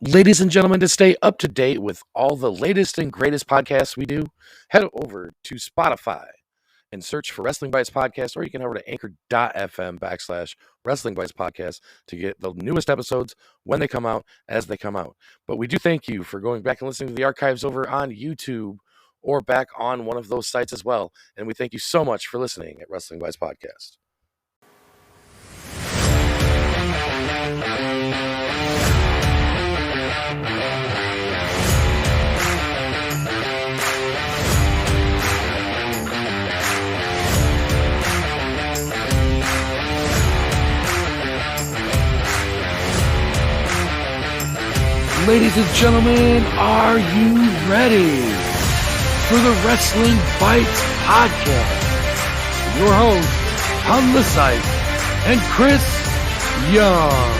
Ladies and gentlemen, to stay up to date with all the latest and greatest podcasts we do, head over to Spotify and search for Wrestling Bytes Podcast, or you can head over to anchor.fm/Wrestling Bytes Podcast to get the newest episodes when they come out, as they come out. But we do thank you for going back and listening to the archives over on YouTube or back on one of those sites as well. And we thank you so much for listening at Wrestling Bytes Podcast. Ladies and gentlemen, are you ready for the Wrestling Bytes Podcast? Your host, on the site, and Chris Young.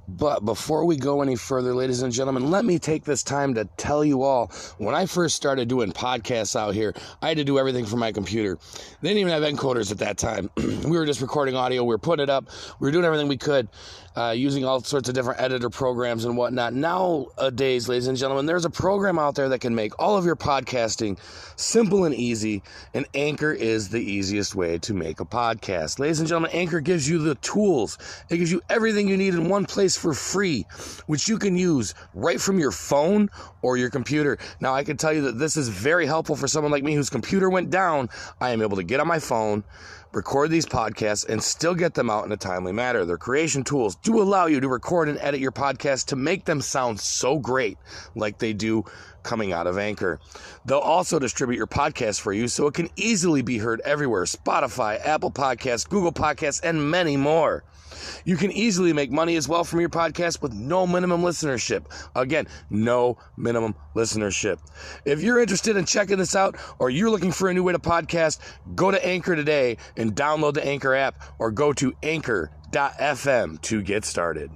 But before we go any further, ladies and gentlemen, let me take this time to tell you all, when I first started doing podcasts out here, I had to do everything from my computer. They didn't even have encoders at that time. We were just recording audio. We were putting it up. We were doing everything we could, using all sorts of different editor programs and whatnot. Nowadays, ladies and gentlemen, there's a program out there that can make all of your podcasting simple and easy, and Anchor is the easiest way to make a podcast. Ladies and gentlemen, Anchor gives you the tools. It gives you everything you need in one place for free, which you can use right from your phone or your computer. Now, I can tell you that this is very helpful for someone like me whose computer went down. I am able to get on my phone, record these podcasts, and still get them out in a timely manner. Their creation tools do allow you to record and edit your podcast to make them sound so great like they do coming out of Anchor. They'll also distribute your podcast for you so it can easily be heard everywhere: Spotify, Apple Podcasts, Google Podcasts, and many more. You can easily make money as well from your podcast with no minimum listenership. Again, no minimum listenership. If you're interested in checking this out, or you're looking for a new way to podcast, go to Anchor today and download the Anchor app, or go to anchor.fm to get started.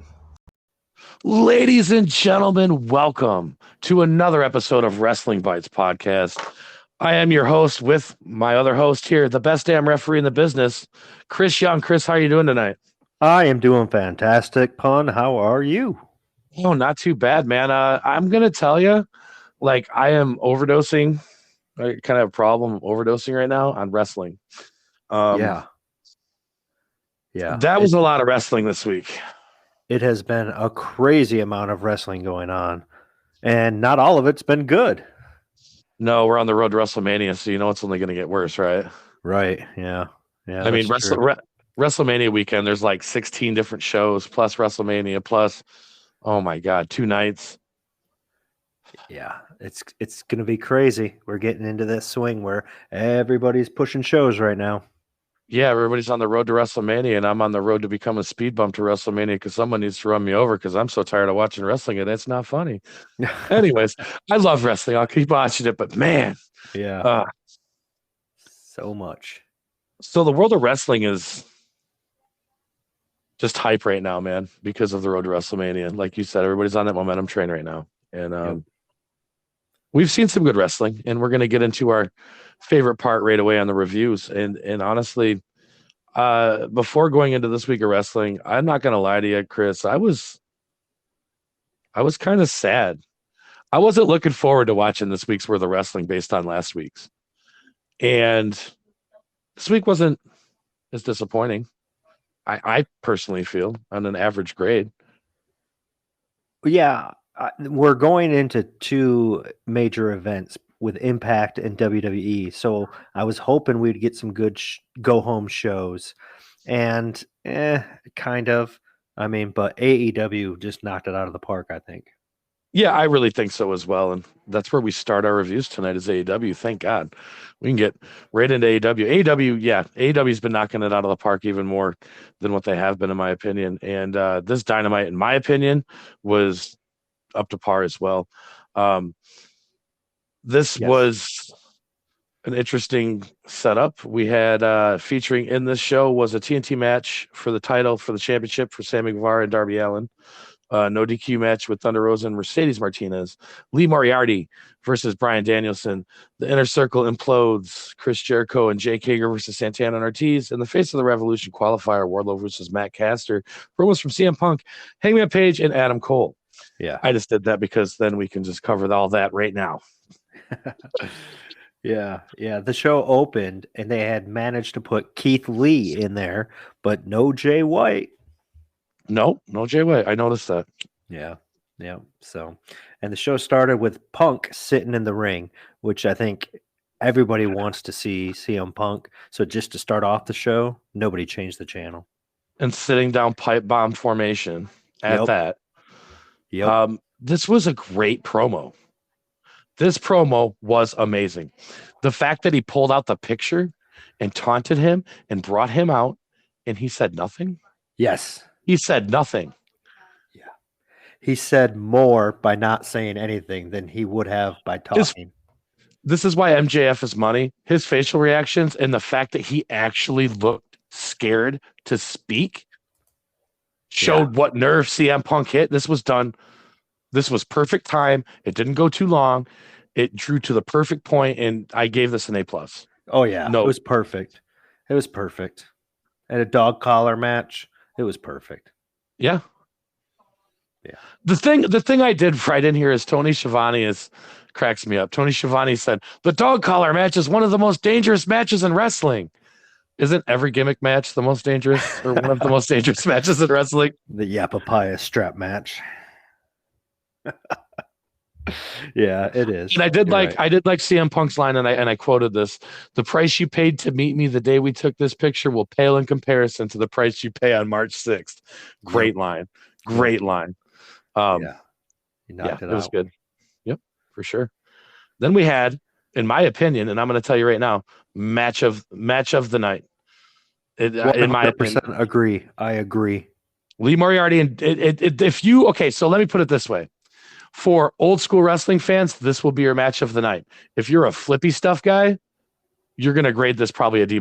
Ladies and gentlemen, welcome to another episode of Wrestling Bytes Podcast. I am your host with my other host here, the best damn referee in the business, Chris Young. Chris, how are you doing tonight? I am doing fantastic, Pun. How are you? Oh, not too bad, man. I'm going to tell you, like, I am overdosing. I kind of have a problem overdosing right now on wrestling. Yeah. That was a lot of wrestling this week. It has been a crazy amount of wrestling going on, and not all of it's been good. No, we're on the road to WrestleMania, so you know it's only going to get worse, right? Right, yeah. I mean, WrestleMania weekend, there's like 16 different shows, plus WrestleMania, plus, oh my God, 2 nights. Yeah, it's going to be crazy. We're getting into this swing where everybody's pushing shows right now. Yeah, everybody's on the road to WrestleMania, and I'm on the road to become a speed bump to WrestleMania because someone needs to run me over because I'm so tired of watching wrestling, and it's not funny. Anyways, I love wrestling. I'll keep watching it, but man. Yeah. So much. So the world of wrestling is just hype right now, man, because of the road to WrestleMania. Like you said, everybody's on that momentum train right now. And we've seen some good wrestling, and we're going to get into our favorite part right away on the reviews. And honestly, before going into this week of wrestling, I'm not going to lie to you, Chris. I was kind of sad. I wasn't looking forward to watching this week's worth of wrestling based on last week's. And this week wasn't as disappointing. I personally feel on an average grade. Yeah, we're going into 2 major events with Impact and WWE. So I was hoping we'd get some good go-home shows. And kind of. I mean, but AEW just knocked it out of the park, I think. Yeah, I really think so as well. And that's where we start our reviews tonight is AEW. Thank God. We can get right into AEW. AEW's been knocking it out of the park even more than what they have been, in my opinion. And this Dynamite, in my opinion, was up to par as well. This Yes. was an interesting setup. We had featuring in this show was a TNT match for the title for the championship for Sammy Guevara and Darby Allin. No DQ match with Thunder Rosa and Mercedes Martinez. Lee Moriarty versus Bryan Danielson. The Inner Circle implodes. Chris Jericho and Jake Hager versus Santana and Ortiz. And the Face of the Revolution qualifier, Wardlow versus Matt Caster. Promos from CM Punk, Hangman Page, and Adam Cole. Yeah. I just did that because then we can just cover all that right now. Yeah. The show opened and they had managed to put Keith Lee in there, but no Jay White. No Jay White. I noticed that. Yeah. So, and the show started with Punk sitting in the ring, which I think everybody wants to see CM Punk. So just to start off the show, nobody changed the channel. And sitting down pipe bomb formation at that. Yep. This was a great promo. This promo was amazing. The fact that he pulled out the picture and taunted him and brought him out and he said nothing. Yes. He said nothing. Yeah. He said more by not saying anything than he would have by talking. This is why MJF is money. His facial reactions and the fact that he actually looked scared to speak showed what nerve CM Punk hit. This was done. This was perfect time. It didn't go too long. It drew to the perfect point, and I gave this an A+. Oh, yeah. No. It was perfect. And a dog collar match. It was perfect. Yeah. The thing I did right in here is Tony Schiavone cracks me up. Tony Schiavone said, the dog collar match is one of the most dangerous matches in wrestling. Isn't every gimmick match the most dangerous or one of the most dangerous matches in wrestling? The Yapapaya strap match. Yeah, it is. And I did like CM Punk's line, and I quoted this: "The price you paid to meet me the day we took this picture will pale in comparison to the price you pay on March 6th." Great line. He knocked it was good. Yep, for sure. Then we had, in my opinion, and I'm going to tell you right now, match of the night. In my opinion, agree. I agree. Lee Moriarty and so let me put it this way. For old school wrestling fans, this will be your match of the night. If you're a flippy stuff guy, you're going to grade this probably a D-.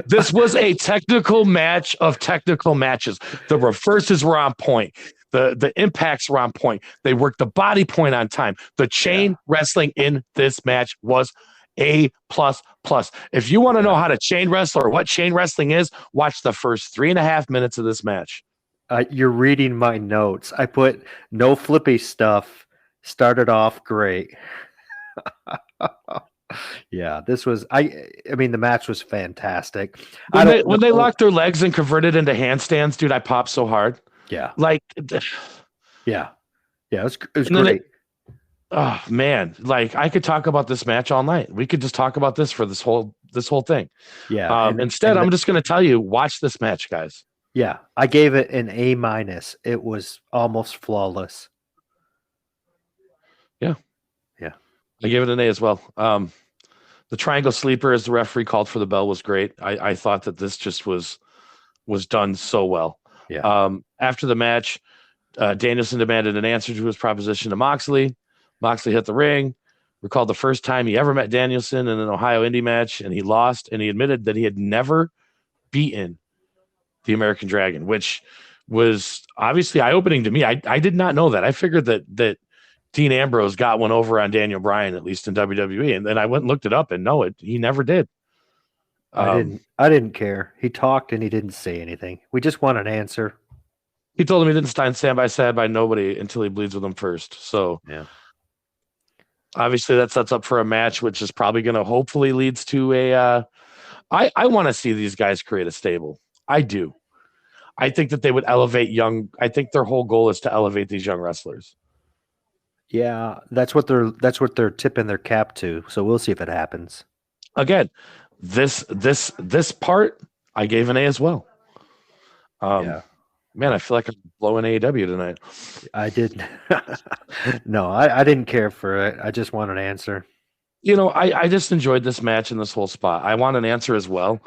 This was a technical match of technical matches. The reverses were on point. The impacts were on point. They worked the body point on time. The chain wrestling in this match was A++. If you want to know how to chain wrestle or what chain wrestling is, watch the first 3.5 minutes of this match. You're reading my notes. I put no flippy stuff. Started off great. Yeah, this was. I mean, the match was fantastic. When they locked their legs and converted into handstands, dude, I popped so hard. Yeah, yeah, it was great. Oh man, like I could talk about this match all night. We could just talk about this for this whole thing. Yeah. Instead, I'm just going to tell you, watch this match, guys. Yeah, I gave it an A-. It was almost flawless. Yeah. I gave it an A as well. The triangle sleeper, as the referee called for the bell, was great. I thought that this just was done so well. Yeah. After the match, Danielson demanded an answer to his proposition to Moxley. Moxley hit the ring, recalled the first time he ever met Danielson in an Ohio indie match, and he lost, and he admitted that he had never beaten the American Dragon, which was obviously eye-opening to me. I did not know that. I figured that Dean Ambrose got one over on Daniel Bryan, at least in WWE, and then I went and looked it up, and no, he never did. I didn't care. He talked and he didn't say anything. We just want an answer. He told him he didn't stand by nobody until he bleeds with him first. So yeah. Obviously that sets up for a match, which is probably going to hopefully leads to a. I want to see these guys create a stable. I do. I think that they would elevate young. I think their whole goal is to elevate these young wrestlers. Yeah, that's what they're tipping their cap to. So we'll see if it happens. Again, this part I gave an A as well. Man, I feel like I'm blowing AEW tonight. I didn't. No, I didn't care for it. I just want an answer. I just enjoyed this match in this whole spot. I want an answer as well.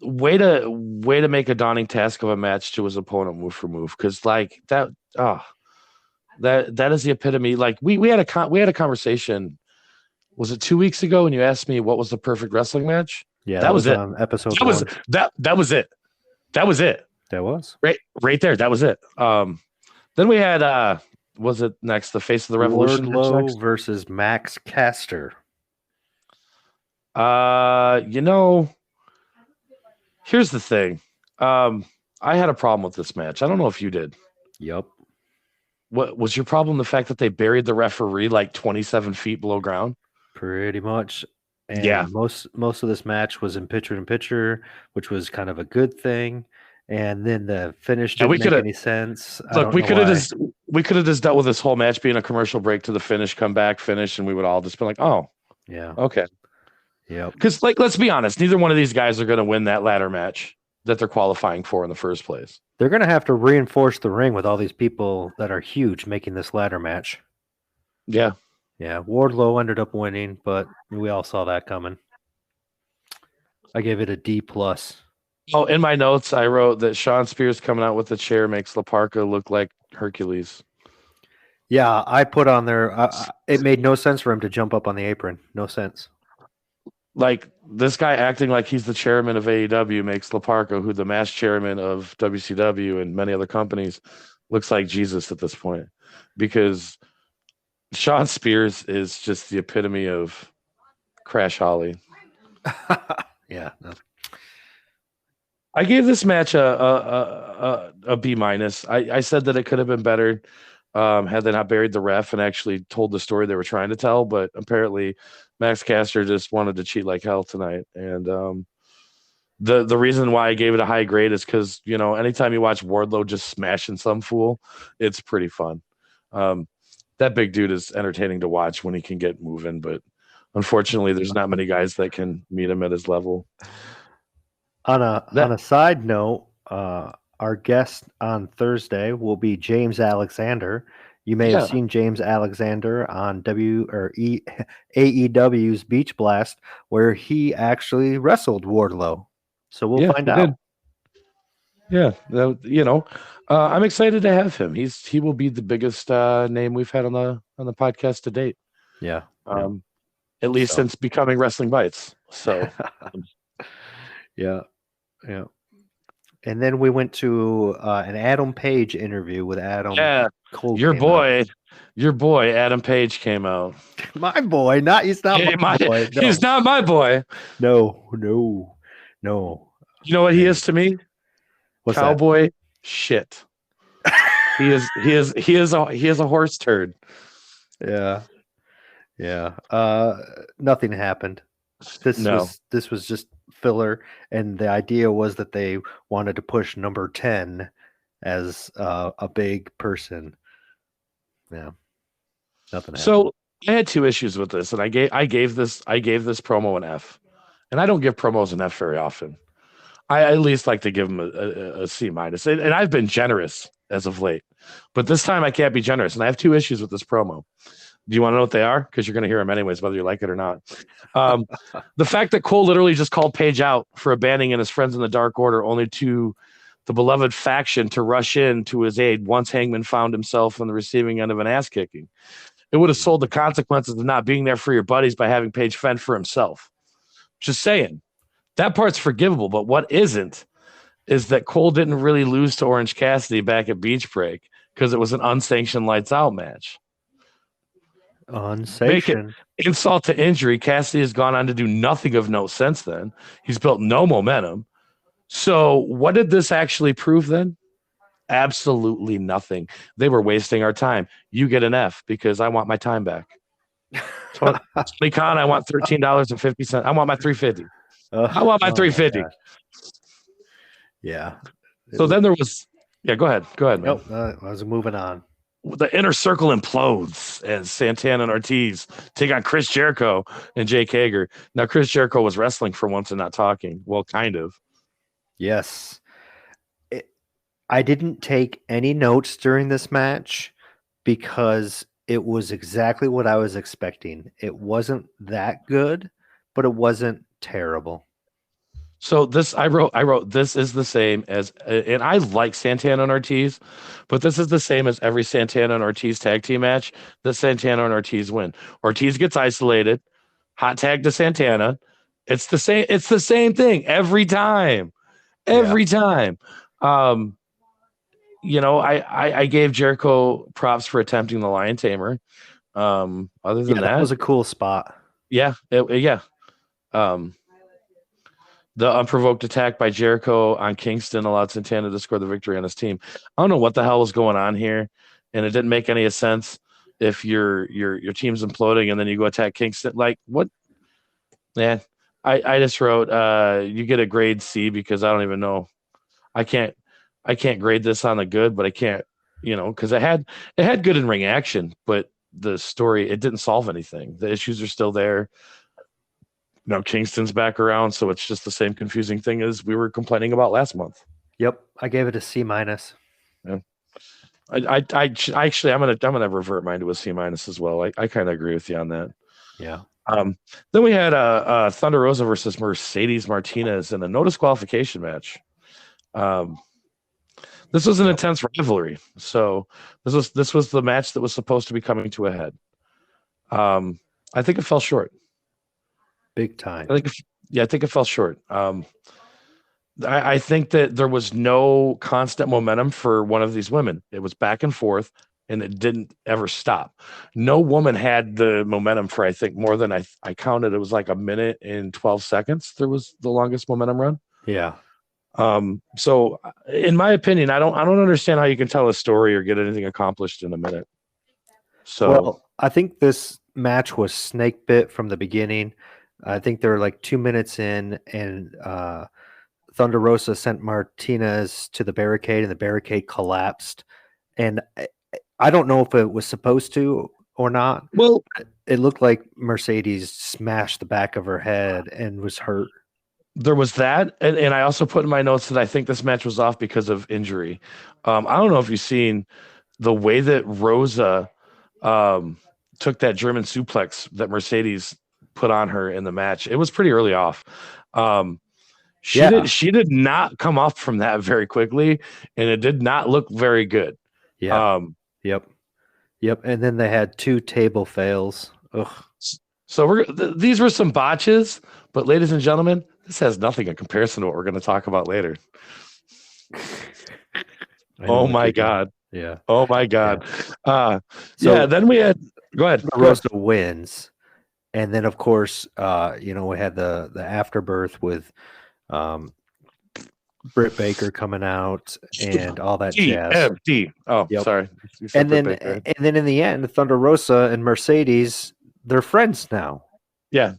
way to make a daunting task of a match to his opponent move for move, because like that that is the epitome. Like we had a conversation. Was it 2 weeks ago when you asked me what was the perfect wrestling match? Yeah, That that was was it. on episode That was one. that was it. That was it. That was Right there. That was it. Then we had was it next the Face of the Revolution match Wardlow next? versus Max Caster. You know, here's the thing. I had a problem with this match. I don't know if you did. Yep. What was your problem? The fact that they buried the referee like 27 feet below ground? Pretty much. And Yeah. most of this match was in picture, which was kind of a good thing. And then the finish Yeah, didn't make any sense. I Look, don't we know could have why. just dealt with this whole match being a commercial break to the finish, come back, finish, and we would all just be like, oh, Yeah. okay. Yep. Because like, let's be honest, neither one of these guys are going to win that ladder match that they're qualifying for in the first place. They're going to have to reinforce the ring with all these people that are huge making this ladder match. Yeah. Yeah. Wardlow ended up winning, but we all saw that coming. I gave it a D+. Oh, in my notes, I wrote that Sean Spears coming out with the chair makes Laparca look like Hercules. Yeah, I put on there. It made no sense for him to jump up on the apron. No sense. Like this guy acting like he's the chairman of AEW makes Laparca, who the mass chairman of WCW and many other companies, looks like Jesus at this point, because Sean Spears is just the epitome of Crash Holly. Yeah. No. I gave this match a B-. I said that it could have been better had they not buried the ref and actually told the story they were trying to tell. But apparently, Max Caster just wanted to cheat like hell tonight. And the reason why I gave it a high grade is because, you know, anytime you watch Wardlow just smashing some fool, it's pretty fun. That big dude is entertaining to watch when he can get moving, but unfortunately, there's not many guys that can meet him at his level. On a side note, our guest on Thursday will be James Alexander. You may have seen James Alexander on AEW's Beach Blast, where he actually wrestled Wardlow. So we'll find out. Yeah, you know, I'm excited to have him. He will be the biggest name we've had on the podcast to date. Yeah. At least since becoming Wrestling Bytes. So, yeah. And then we went to an Adam Page interview with Adam. Yeah, Cole your boy Adam Page came out. My boy, he's not my boy. No. He's not my boy. No. You know what he is to me? What's Cowboy shit. He is a horse turd. Yeah. Nothing happened. This was just filler, and the idea was that they wanted to push number 10 as a big person. Yeah. Nothing happened. So I had two issues with this, and I gave this promo an F. And I don't give promos an F very often. I at least like to give them a C-. And I've been generous as of late. But this time I can't be generous. And I have two issues with this promo. Do you want to know what they are? Because you're going to hear them anyways, whether you like it or not. The fact that Cole literally just called Page out for abandoning his friends in the Dark Order, only to the beloved faction to rush in to his aid once Hangman found himself on the receiving end of an ass kicking. It would have sold the consequences of not being there for your buddies by having Page fend for himself. Just saying. That part's forgivable, but what isn't is that Cole didn't really lose to Orange Cassidy back at Beach Break because it was an unsanctioned lights out match. Unsanctioned. Insult to injury, Cassidy has gone on to do nothing of note since then. He's built no momentum. So what did this actually prove then? Absolutely nothing. They were wasting our time. You get an F because I want my time back. Tony Khan, I want $13.50. I want my $3.50. I want my $3.50. Yeah. So then there was. Yeah, go ahead. Man. Nope. I was moving on. The inner circle implodes as Santana and Ortiz take on Chris Jericho and Jake Hager. Now, Chris Jericho was wrestling for once and not talking. Well, kind of. Yes. I didn't take any notes during this match because it was exactly what I was expecting. It wasn't that good, but it wasn't terrible. So this I wrote this is the same as, and I like Santana and Ortiz, but this is the same as every Santana and Ortiz tag team match. The Santana and Ortiz win. Ortiz gets isolated, hot tag to Santana. It's the same. It's the same thing every time. Every time. I gave Jericho props for attempting the Lion Tamer. Other than that was a cool spot. Yeah. The unprovoked attack by Jericho on Kingston allowed Santana to score the victory on his team. I don't know what the hell was going on here, and it didn't make any sense. If your team's imploding and then you go attack Kingston, like what? Man, I just wrote you get a grade C because I don't even know. I can't grade this on the good, but I can't, because it had good in ring action, but the story, it didn't solve anything. The issues are still there. Now Kingston's back around, so it's just the same confusing thing as we were complaining about last month. Yep, I gave it a C-. Yeah. I actually I'm gonna revert mine to a C- as well. I kind of agree with you on that. Yeah. Then we had Thunder Rosa versus Mercedes Martinez in a no disqualification match. This was an intense rivalry. So this was the match that was supposed to be coming to a head. I think it fell short. Big time. I think it fell short. I think that there was no constant momentum for one of these women. It was back and forth, and it didn't ever stop. No woman had the momentum for, I think, more than I counted. It was like a minute and 12 seconds. There was the longest momentum run. Yeah. So in my opinion, I don't understand how you can tell a story or get anything accomplished in a minute. So I think this match was snake bit from the beginning. I think they were like 2 minutes in, and Thunder Rosa sent Martinez to the barricade, and the barricade collapsed. And I don't know if it was supposed to or not. Well, it looked like Mercedes smashed the back of her head and was hurt. There was that, and I also put in my notes that I think this match was off because of injury. I don't know if you've seen the way that Rosa took that German suplex that Mercedes put on her in the match. It was pretty early off. She did not come up from that very quickly, and it did not look very good. Yeah. Yep. And then they had 2 table fails. Ugh. So these were some botches, but ladies and gentlemen, this has nothing in comparison to what we're going to talk about later. Oh my God. Yeah. Oh my God. Then we had, go ahead. Rosa wins. And then of course, we had the afterbirth with Britt Baker coming out and all that jazz. Oh, yep. Sorry. And then in the end, Thunder Rosa and Mercedes, they're friends now. Yeah.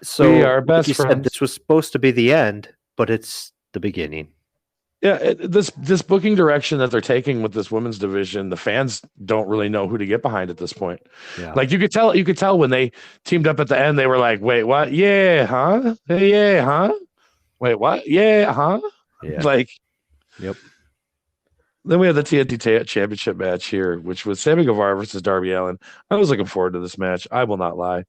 So we are best friends. This was supposed to be the end, but it's the beginning. Yeah, this booking direction that they're taking with this women's division, the fans don't really know who to get behind at this point. Yeah. Like you could tell when they teamed up at the end, they were like, "Wait, what? Yeah, huh? Yeah, huh? Wait, what? Yeah, huh?" Yeah. Like, yep. Then we had the TNT Championship match here, which was Sammy Guevara versus Darby Allin. I was looking forward to this match. I will not lie.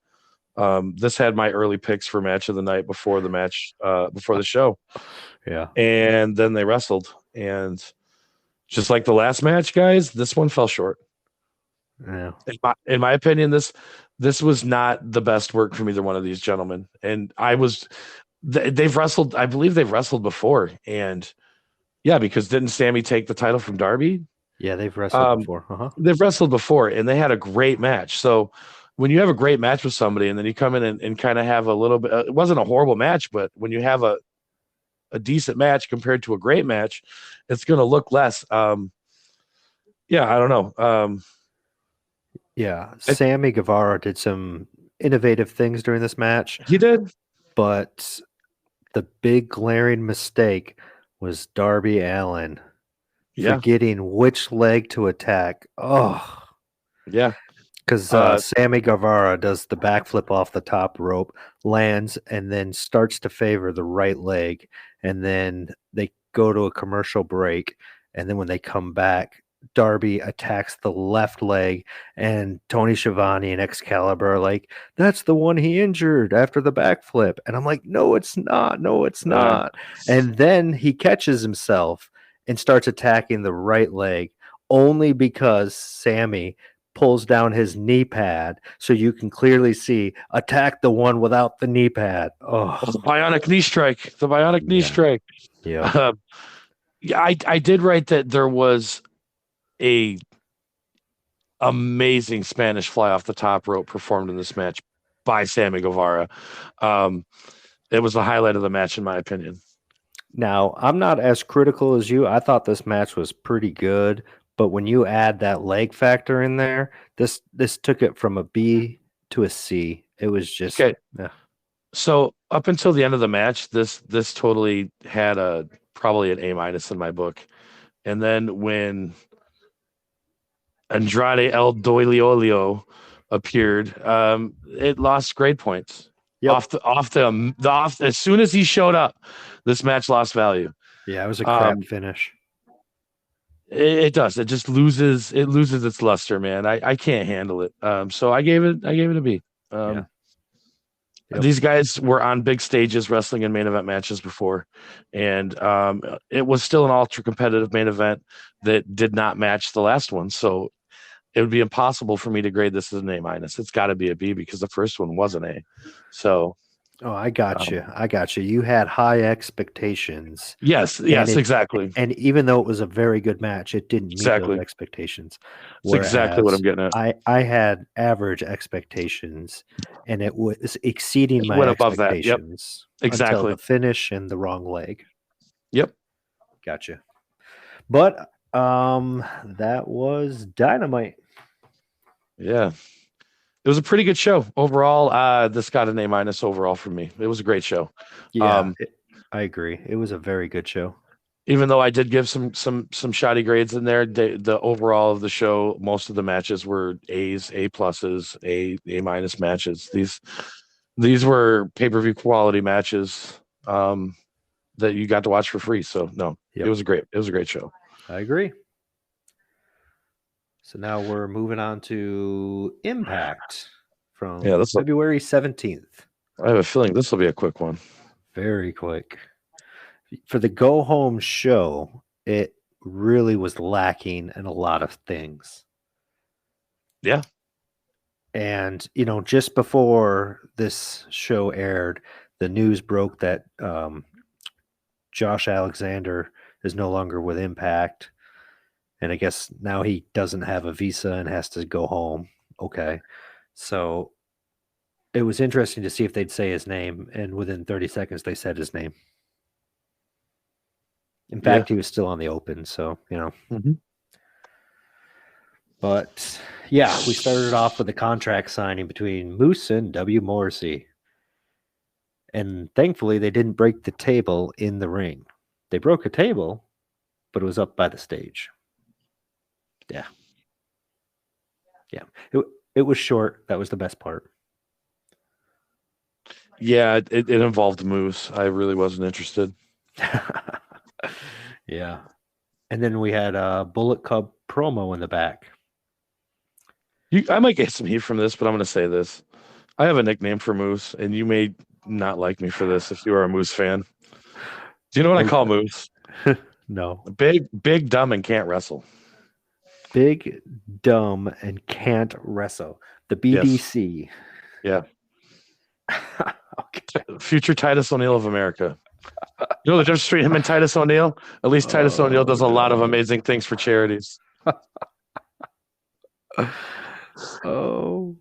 This had my early picks for match of the night before the match, before the show. Yeah. And then they wrestled. And just like the last match, guys, this one fell short. Yeah. In my opinion, this was not the best work from either one of these gentlemen. And they've wrestled, I believe they've wrestled before. And yeah, because didn't Sammy take the title from Darby? Yeah, they've wrestled before. They've wrestled before, and they had a great match. So when you have a great match with somebody and then you come in and kind of have a little bit, it wasn't a horrible match, but when you have a decent match compared to a great match, it's going to look less. I don't know. Sammy Guevara did some innovative things during this match. He did. But the big glaring mistake was Darby Allin forgetting which leg to attack. Oh. Yeah. Because Sammy Guevara does the backflip off the top rope, lands, and then starts to favor the right leg. And then they go to a commercial break. And then when they come back, Darby attacks the left leg, and Tony Schiavone and Excalibur are like, that's the one he injured after the backflip. And I'm like, no, it's not. No, it's not. And then he catches himself and starts attacking the right leg only because Sammy pulls down his knee pad so you can clearly see attack the one without the knee pad. Oh, the bionic knee strike. The bionic knee strike. yeah. Yeah, I did write that there was a amazing Spanish fly off the top rope performed in this match by Sammy Guevara. It was the highlight of the match, in my opinion. Now, I'm not as critical as you. I thought this match was pretty good, but when you add that leg factor in there, this took it from a B to a C. It was just okay. So up until the end of the match, this totally had probably an A- in my book. And then when Andrade El Doiliolio appeared, it lost grade points. Yep. Off as soon as he showed up, this match lost value. Yeah, it was a crap finish. It does. It just loses its luster, man. I can't handle it. So I gave it a B. These guys were on big stages wrestling in main event matches before, and it was still an ultra competitive main event that did not match the last one. So it would be impossible for me to grade this as an A-. It's got to be a B because the first one was an A. So, I got you. You had high expectations. Yes, exactly. And even though it was a very good match, it didn't meet those expectations. That's exactly what I'm getting at. I had average expectations, and it was exceeding my expectations. Yep. Exactly. Until the finish and the wrong leg. Yep. Gotcha. But that was Dynamite. Yeah. It was a pretty good show overall. This got an A- overall from me. It was a great show. Yeah, I agree. It was a very good show. Even though I did give some shoddy grades in there, the overall of the show, most of the matches were A's, A pluses, A- matches. These were pay-per-view quality matches that you got to watch for free. So no, It was a great show. I agree. So now we're moving on to Impact from February 17th. I have a feeling this will be a quick one. Very quick. For the go-home show, it really was lacking in a lot of things. Yeah. And, just before this show aired, the news broke that Josh Alexander is no longer with Impact. And I guess now he doesn't have a visa and has to go home. Okay. So it was interesting to see if they'd say his name. And within 30 seconds, they said his name. In fact, he was still on the open. So, Mm-hmm. But, yeah, we started off with a contract signing between Moose and W. Morrissey. And thankfully, they didn't break the table in the ring. They broke a table, but it was up by the stage. Yeah. It was short. That was the best part. Yeah, it involved Moose. I really wasn't interested. Yeah. And then we had a Bullet Club promo in the back. I might get some heat from this, but I'm going to say this. I have a nickname for Moose, and you may not like me for this if you are a Moose fan. Do you know what I call Moose? No. Big, dumb, and can't wrestle. Big, dumb, and can't wrestle. The BDC. Yes. Yeah. Okay. Future Titus O'Neil of America. You know the difference between him and Titus O'Neil? At least Titus O'Neil does a lot of amazing things for charities. Oh,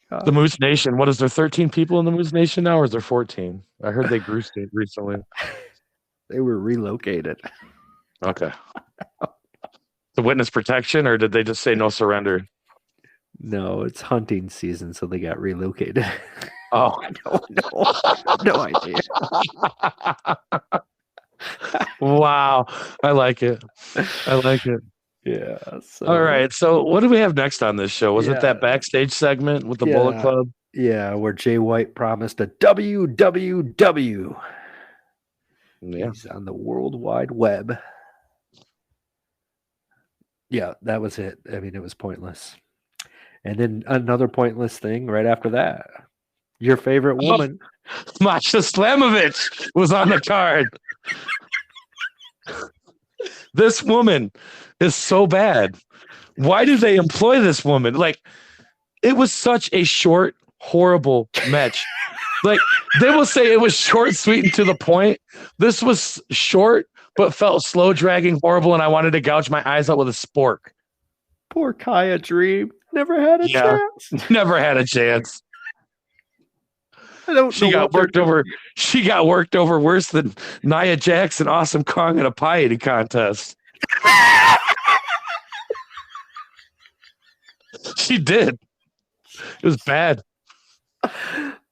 God. The Moose Nation. What is there? 13 people in the Moose Nation now, or is there 14? I heard they grew recently. They were relocated. Okay. The witness protection, or did they just say no surrender? No, it's hunting season, so they got relocated. Oh, no idea. Wow, I like it. Yeah. So. All right. So, what do we have next on this show? Was it that backstage segment with the Bullet Club? Yeah, where Jay White promised a WWW. Yeah. He's on the World Wide Web. Yeah, that was it. I mean, it was pointless. And then another pointless thing right after that. Your favorite Oh, woman. Masha Slamovich was on the card. This woman is so bad. Why do they employ this woman? Like, it was such a short, horrible match. Like, they will say it was short, sweet, and to the point. This was short, but felt slow, dragging, horrible, and I wanted to gouge my eyes out with a spork. Poor Kaya Dream. Never had a chance. Never had a chance. I don't She know got what they're worked over. She got worked over worse than Nia Jax and Awesome Kong in a pie eating contest. She did. It was bad.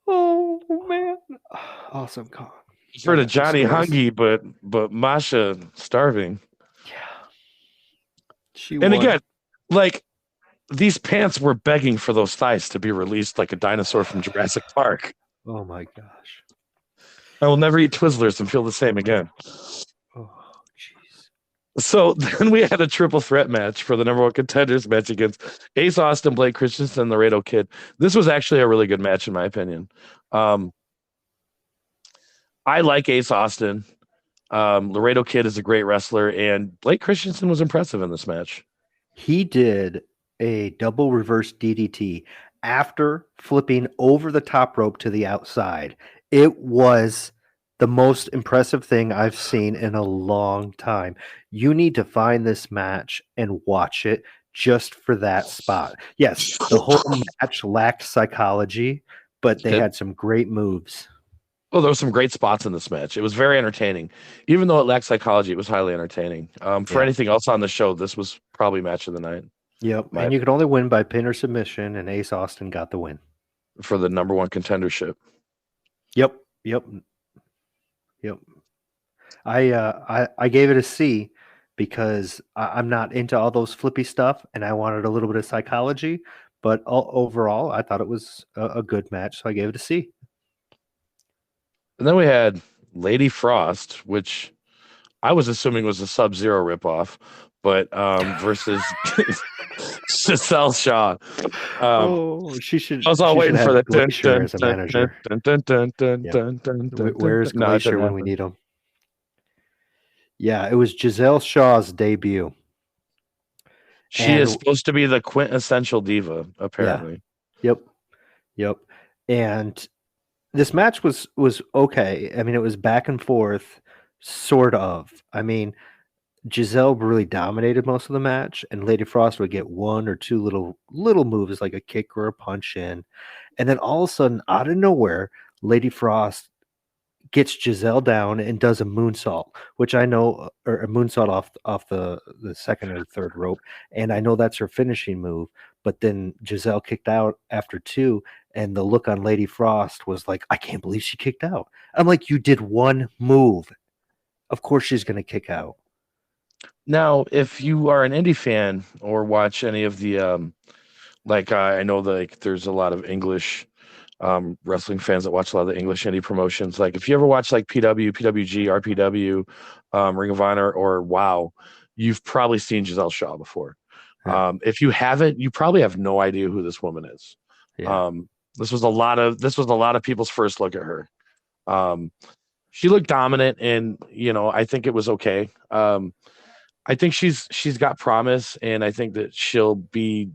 Oh man. Awesome Kong. For the Johnny hungry, but Masha starving. Yeah. She And won. again, like, these pants were begging for those thighs to be released like a dinosaur from Jurassic Park. Oh my gosh. I will never eat Twizzlers and feel the same again. Oh jeez. So then we had a triple threat match for the number one contenders match against Ace Austin, Blake Christensen, and Laredo Kid. This was actually a really good match in my opinion. I like Ace Austin. Laredo Kid is a great wrestler, and Blake Christensen was impressive in this match. He did a double reverse DDT after flipping over the top rope to the outside. It was the most impressive thing I've seen in a long time. You need to find this match and watch it just for that spot. Yes, the whole match lacked psychology, but they had some great moves. Oh, there were some great spots in this match. It was very entertaining. Even though it lacked psychology, it was highly entertaining. For anything else on the show, this was probably match of the night. Yep, and you could only win by pin or submission, and Ace Austin got the win. For the number one contendership. Yep. I gave it a C because I'm not into all those flippy stuff, and I wanted a little bit of psychology. But overall, I thought it was a good match, so I gave it a C. And then we had Lady Frost, which I was assuming was a Sub-Zero ripoff, but versus Giselle Shaw. She should. I was all waiting for the Glacier as a manager. Where's Glacier when we need him? Yeah, it was Giselle Shaw's debut. She is supposed to be the quintessential diva, apparently. Yeah. Yep. And this match was okay. I mean, it was back and forth, sort of. I mean, Giselle really dominated most of the match, and Lady Frost would get one or two little moves like a kick or a punch in, and then all of a sudden, out of nowhere, Lady Frost gets Giselle down and does a moonsault, which I know, or a moonsault off the second or third rope, and I know that's her finishing move. But then Giselle kicked out after two, and the look on Lady Frost was like, I can't believe she kicked out. I'm like, you did one move. Of course she's going to kick out. Now, if you are an indie fan or watch any of the, I know that there's a lot of English wrestling fans that watch a lot of the English indie promotions. Like, if you ever watch like PW, PWG, RPW, Ring of Honor, or WoW, you've probably seen Giselle Shaw before. If you haven't, you probably have no idea who this woman is. Yeah. This was a lot of people's first look at her. She looked dominant, and I think it was okay. I think she's got promise, and I think that she'll be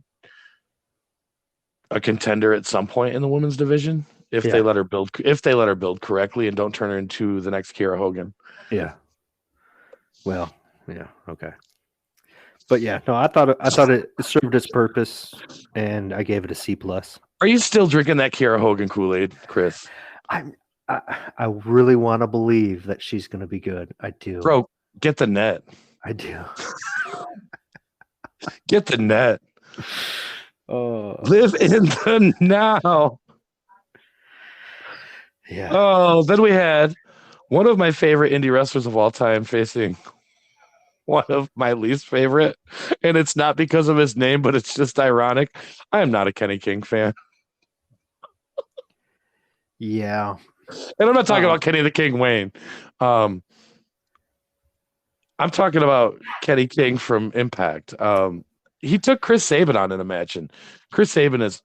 a contender at some point in the women's division if they let her build correctly and don't turn her into the next Kiera Hogan. Yeah. Well, yeah, okay. But yeah, no, I thought it served its purpose, and I gave it a C+. Are you still drinking that Kiera Hogan Kool-Aid, Chris? I really want to believe that she's going to be good. I do. Bro, get the net. I do. Get the net. Live in the now. Yeah. Oh, then we had one of my favorite indie wrestlers of all time facing one of my least favorite, and it's not because of his name, but it's just ironic. I am not a Kenny King fan. Yeah. And I'm not talking about Kenny the King Wayne. I'm talking about Kenny King from Impact. He took Chris Sabin on in a match, and Chris Sabin is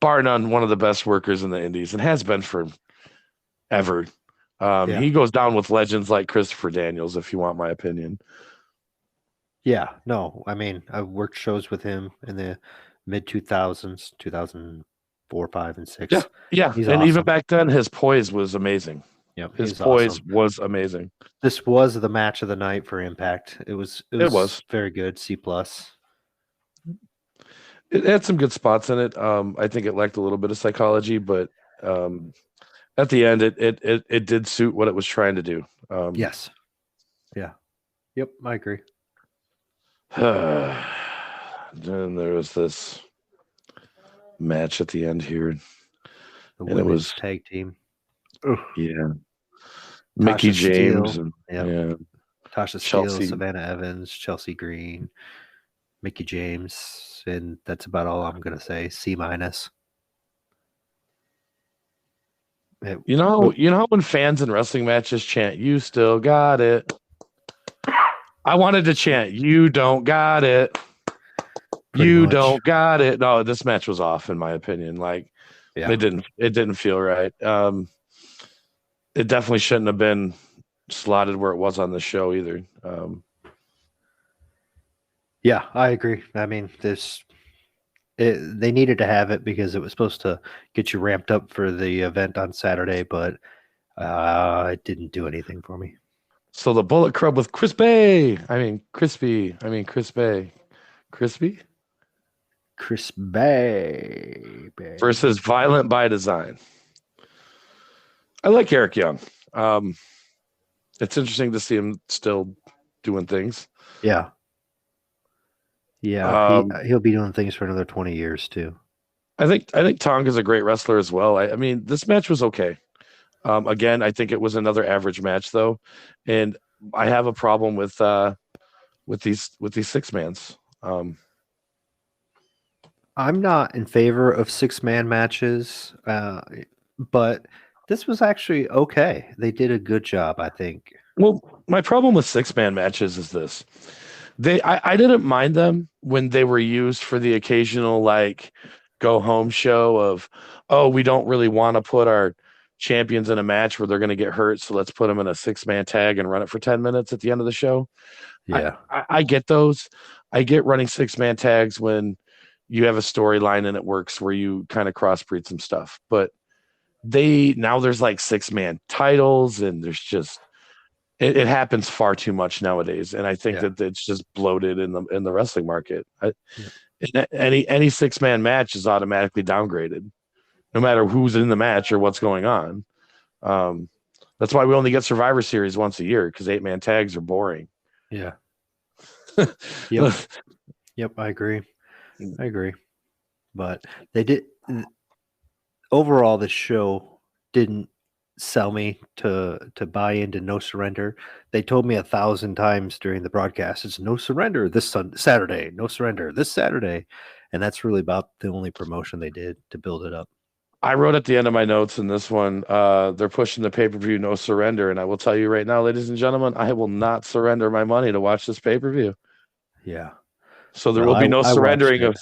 bar none one of the best workers in the Indies and has been for ever. Yeah. He goes down with legends like Christopher Daniels, if you want my opinion. Yeah, no, I mean, I worked shows with him in the mid 2000s, 2004, 5, and Yeah, 6. yeah. He's And even awesome. back then, his poise was amazing. Yep, His he's poise awesome. was amazing. This was the match of the night for Impact. It was It was. very good. C plus. It had some good spots in it. I think it lacked a little bit of psychology, but at the end, it did suit what it was trying to do. Yes. Yeah. Yep, I agree. Then there was this match at the end here, The and it was tag team. yeah, Mickey James Steele. and Yep. yeah, Tasha Steele, Chelsea. Savannah Evans, Chelsea Green, Mickey James, and that's about all I'm gonna say. C minus. You know when fans in wrestling matches chant, "You still got it." I wanted to chant, "You don't got it." You don't got it. No, this match was off, in my opinion. Like, yeah. it didn't feel right. It definitely shouldn't have been slotted where it was on the show either. Yeah, I agree. I mean, they needed to have it because it was supposed to get you ramped up for the event on Saturday, but it didn't do anything for me. So the Bullet Club with Crispy Crispy versus Violent by Design. I like Eric Young. It's interesting to see him still doing things. Yeah. Yeah, he'll be doing things for another 20 years too. I think Tonga's a great wrestler as well. I mean, this match was okay. Again, I think it was another average match though, and I have a problem with these six mans. I'm not in favor of 6-man matches, but this was actually okay. They did a good job, I think. Well, my problem with 6-man matches is this. I didn't mind them when they were used for the occasional like go home show of, oh, we don't really want to put our champions in a match where they're going to get hurt, so let's put them in a 6-man tag and run it for 10 minutes at the end of the show. Yeah. I get those. I get running 6-man tags when you have a storyline and it works where you kind of crossbreed some stuff. But there's like 6-man titles and there's just it happens far too much nowadays, and I think that it's just bloated in the wrestling market. Any 6-man match is automatically downgraded, no matter who's in the match or what's going on. That's why we only get Survivor Series once a year, because 8-man tags are boring. Yeah. Yep. Yep. I agree. But they did overall. The show didn't sell me to buy into No Surrender. They told me 1,000 times during the broadcast, it's no surrender this Saturday, no surrender this Saturday. And that's really about the only promotion they did to build it up. I wrote at the end of my notes in this one, they're pushing the pay-per-view no surrender. And I will tell you right now, ladies and gentlemen, I will not surrender my money to watch this pay-per-view. Yeah. So there will be no surrendering of.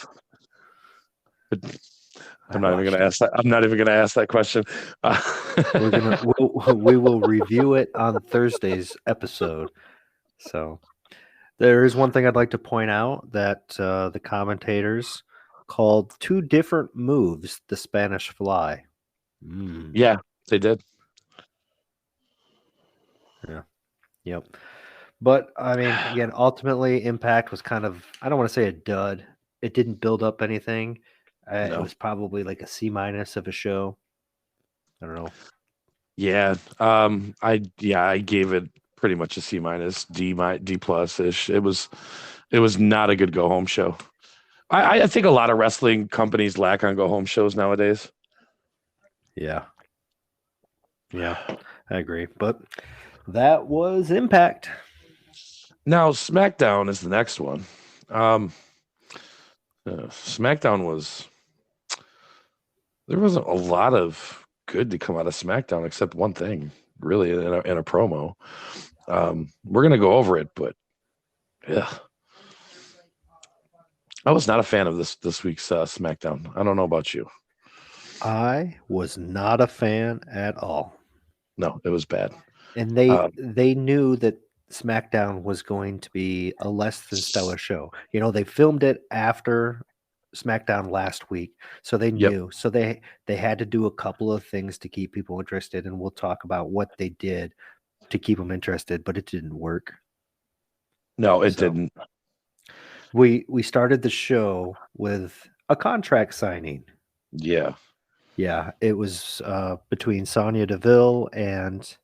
I'm not even going to ask that. I'm not even going to ask that question. We will review it on Thursday's episode. So there is one thing I'd like to point out, that the commentators called 2 different moves the Spanish Fly. Yeah, they did. Yeah. Yep. But I mean, again, ultimately Impact was kind of, I don't want to say a dud. It didn't build up anything. No. It was probably like a C- of a show. I don't know. Yeah. I gave it pretty much a C-, D plus ish. It was not a good go home show. I think a lot of wrestling companies lack on go home shows nowadays. Yeah. Yeah, I agree. But that was Impact. Now SmackDown is the next one. SmackDown there wasn't a lot of good to come out of SmackDown except one thing, really, in a promo. We're gonna go over it, but yeah, I was not a fan of this week's SmackDown. I don't know about you. I was not a fan at all. No, it was bad. And Um, they knew that SmackDown was going to be a less than stellar show. You know, they filmed it after SmackDown last week, so they yep. knew. So they had to do a couple of things to keep people interested, and we'll talk about what they did to keep them interested, but it didn't work. No, it So didn't. we started the show with a contract signing. Yeah. Yeah, it was between Sonya Deville and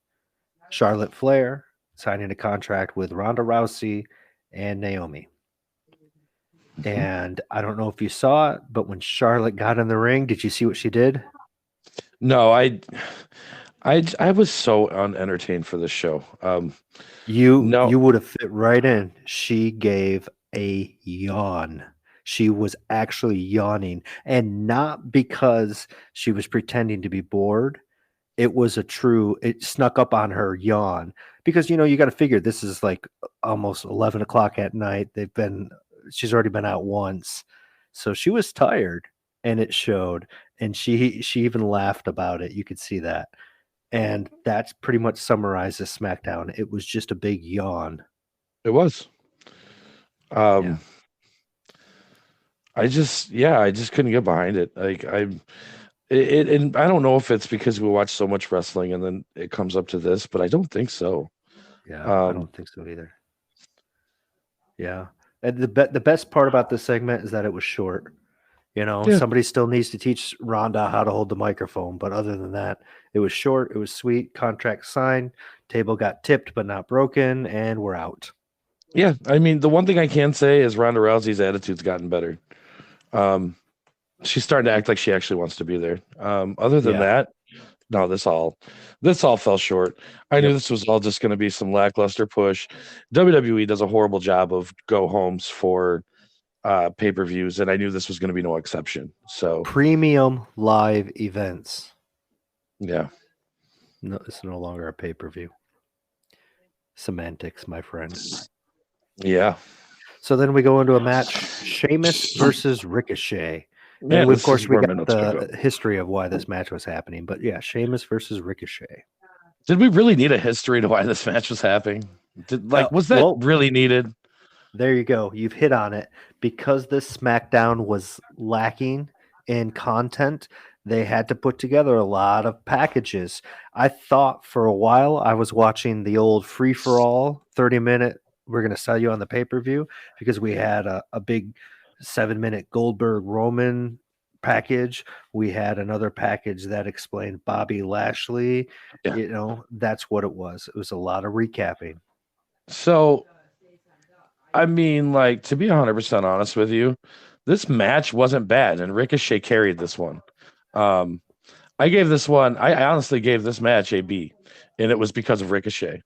Charlotte Flair signing a contract with Ronda Rousey and Naomi. And I don't know if you saw it, but when Charlotte got in the ring, did you see what she did? No, I was so unentertained for this show. You No, would have fit right in. She gave a yawn. She was actually yawning, and not because she was pretending to be bored. It snuck up on her yawn because, you know, you got to figure this is like almost 11 o'clock at night. She's already been out once. So she was tired and it showed. And she even laughed about it. You could see that. And that's pretty much summarizes SmackDown. It was just a big yawn. it was. Yeah. I just couldn't get behind it. And I don't know if it's because we watch so much wrestling and then it comes up to this, but I don't think so. Yeah. I don't think so either. Yeah. And the best part about this segment is that it was short. You know, Yeah. somebody still needs to teach Rhonda how to hold the microphone. But other than that, it was short. It was sweet. Contract signed. Table got tipped, but not broken. And we're out. Yeah. I mean, the one thing I can say is Ronda Rousey's attitude's gotten better. She's starting to act like she actually wants to be there. Other than that, no, this all fell short. I knew this was all just going to be some lackluster push. WWE does a horrible job of go homes for pay-per-views, and I knew this was going to be no exception. So Premium live events. yeah. No, it's no longer a pay-per-view. Semantics, my friend. Yeah. So then we go into a match: Sheamus versus Ricochet. Yeah, And of course, we where my got notes are the history of why this match was happening. But yeah, Sheamus versus Ricochet. Did we really need a history to why this match was happening? Was that really needed? There you go. You've hit on it. Because this SmackDown was lacking in content, they had to put together a lot of packages. I thought for a while I was watching the old free-for-all 30-minute, we're going to sell you on the pay-per-view, because we had a big 7-minute Goldberg Roman package. We had another package that explained Bobby Lashley. Yeah. You know, that's what it was. It was a lot of recapping. So, I mean, like, to be 100% honest with you, this match wasn't bad, and Ricochet carried this one. I honestly gave this match a B, and it was because of Ricochet.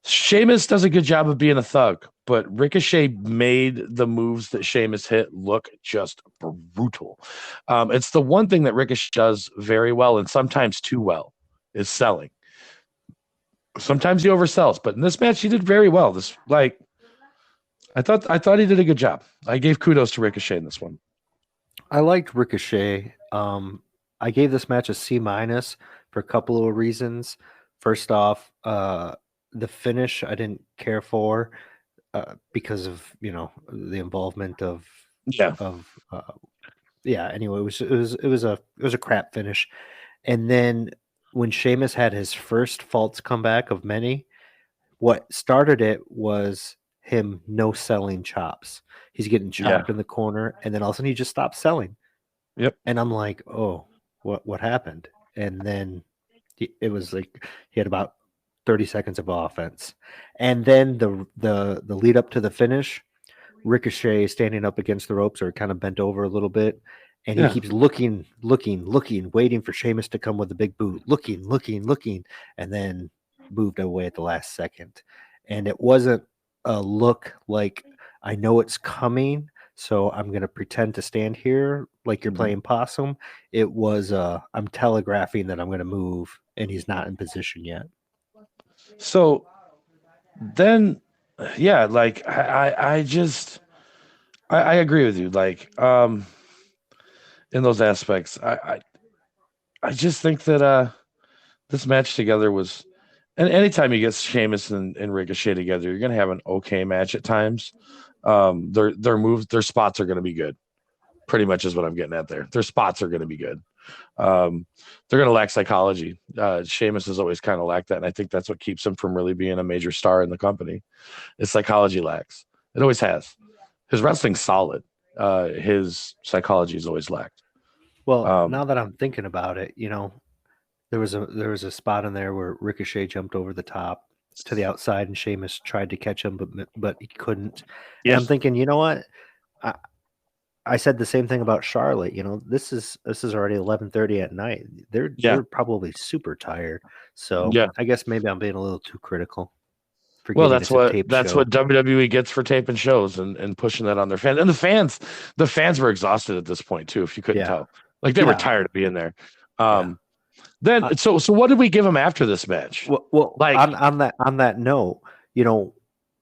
Sheamus does a good job of being a thug, but Ricochet made the moves that Sheamus hit look just brutal. It's the one thing that Ricochet does very well, and sometimes too well, is selling. Sometimes he oversells, but in this match he did very well. I thought he did a good job. I gave kudos to Ricochet in this one. I liked Ricochet. I gave this match a C- for a couple of reasons. First off, the finish I didn't care for because of, you know, the involvement of anyway, it was a crap finish. And then when Sheamus had his first false comeback of many, what started it was him no selling chops. He's getting chopped in the corner, and then all of a sudden he just stopped selling. Yep. And I'm like, oh, what happened? And then it was like he had about 30 seconds of offense. And then the lead up to the finish, Ricochet standing up against the ropes or kind of bent over a little bit. And he keeps looking, waiting for Sheamus to come with a big boot, looking, and then moved away at the last second. And it wasn't a look like, I know it's coming, so I'm going to pretend to stand here like you're playing possum. It was, I'm telegraphing that I'm going to move, and he's not in position yet. So then, yeah, like I agree with you. Like, in those aspects, I just think that this match together was, and anytime you get Sheamus and Ricochet together, you're gonna have an okay match at times. Their moves, their spots are gonna be good. Pretty much is what I'm getting at there. Their spots are gonna be good. They're gonna lack psychology. Sheamus has always kind of lacked that, and I think that's what keeps him from really being a major star in the company. His psychology lacks. It always has. His wrestling's solid. His psychology has always lacked. Well, Um, now that I'm thinking about it, there was a spot in there where Ricochet jumped over the top to the outside, and Sheamus tried to catch him, but he couldn't. And I'm yes, thinking, you know what? I, I said the same thing about Charlotte. This is already 11:30 at night. They're yeah, they're probably super tired. So yeah. I guess maybe I'm being a little too critical, Well, forgetting that's it's a what taped that's show. what WWE gets for taping shows and pushing that on their fans. And the fans were exhausted at this point too, if you couldn't Yeah, tell. Like they were yeah, tired of being there. yeah. Um, then so what did we give them after this match? Well, Like on that note,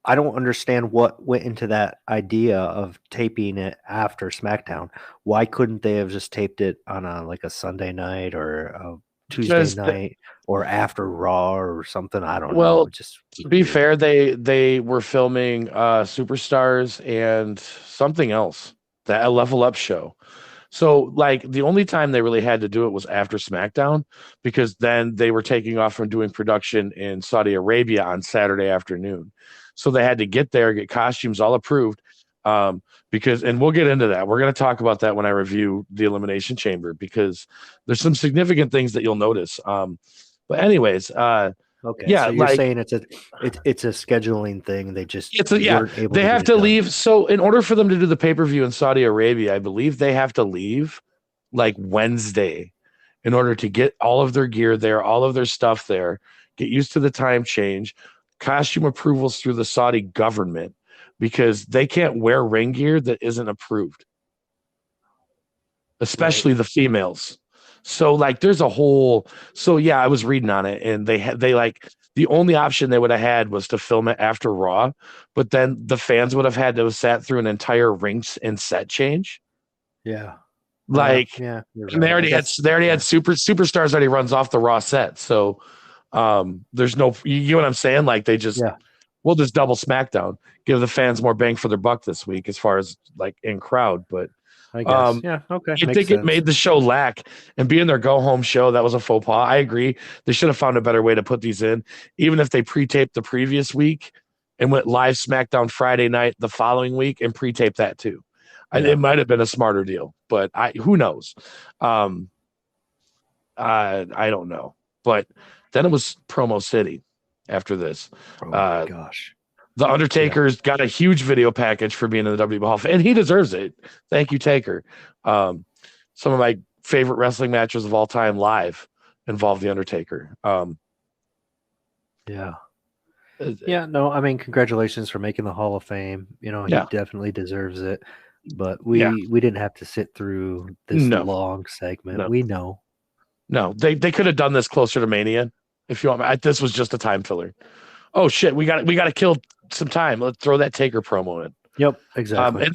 I don't understand what went into that idea of taping it after SmackDown. Why couldn't they have just taped it on a Sunday night or a Tuesday because night or after Raw or something? I don't know. well, It just to was be weird. fair, they were filming Superstars and something else, that a Level Up show. So, like, the only time they really had to do it was after SmackDown, because then they were taking off from doing production in Saudi Arabia on Saturday afternoon. So they had to get there, get costumes all approved. Because, and we'll get into that. We're going to talk about that when I review the Elimination Chamber, because there's some significant things that you'll notice. But anyways, Okay, yeah, so you're like saying it's a scheduling thing. They just yeah, weren't able they to get have it to done. leave. So in order for them to do the pay-per-view in Saudi Arabia, I believe they have to leave like Wednesday in order to get all of their gear there, all of their stuff there, get used to the time change, costume approvals through the Saudi government, because they can't wear ring gear that isn't approved, Right. especially the females. So like there's a whole, so yeah, I was reading on it, and they like, the only option they would have had was to film it after Raw, but then the fans would have had to have sat through an entire ring and set change. Yeah. Oh yeah. Like, Yeah. You're and they right. I already had guess. they already had Yeah. superstars already runs off the Raw set. So there's no, you know what I'm saying? Like they just, Yeah. we'll just double SmackDown, give the fans more bang for their buck this week as far as like in crowd. But I guess. um Yeah. Okay. I Makes think it sense. made the show lack, and being their go home show, that was a faux pas. I agree. They should have found a better way to put these in, even if they pre-taped the previous week and went live SmackDown Friday night the following week and pre-taped that too. It Yeah. might have been a smarter deal, but who knows? Um, I don't know. But then it was Promo City after this. Oh my Uh, gosh. the Yeah. Undertaker's got a huge video package for being in the WWE Hall of Fame, and he deserves it. Thank you, Taker. Some of my favorite wrestling matches of all time live involve the Undertaker. Yeah. Uh, Yeah, no, I mean, congratulations for making the Hall of Fame. He yeah, definitely deserves it. But yeah, we didn't have to sit through this no, long segment. no, We know. no. They could have done this closer to Mania if you want. This was just a time filler. Oh shit, we got to kill some time. Let's throw that Taker promo in. Yep, exactly.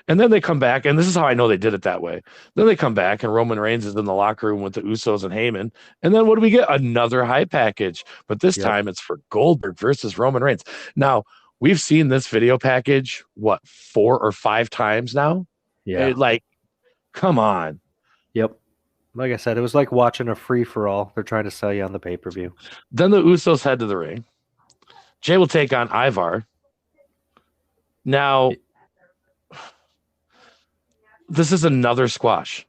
And then they come back, and this is how I know they did it that way. Then they come back, and Roman Reigns is in the locker room with the Usos and Heyman. And then what do we get? Another high package, but this Yep. time it's for Goldberg versus Roman Reigns. Now we've seen this video package 4 or 5 times now. Yeah. Like, come on. Yep. Like I said, it was like watching a free for all. They're trying to sell you on the pay-per-view. Then the Usos head to the ring. Jay will take on Ivar. Now, this is another squash.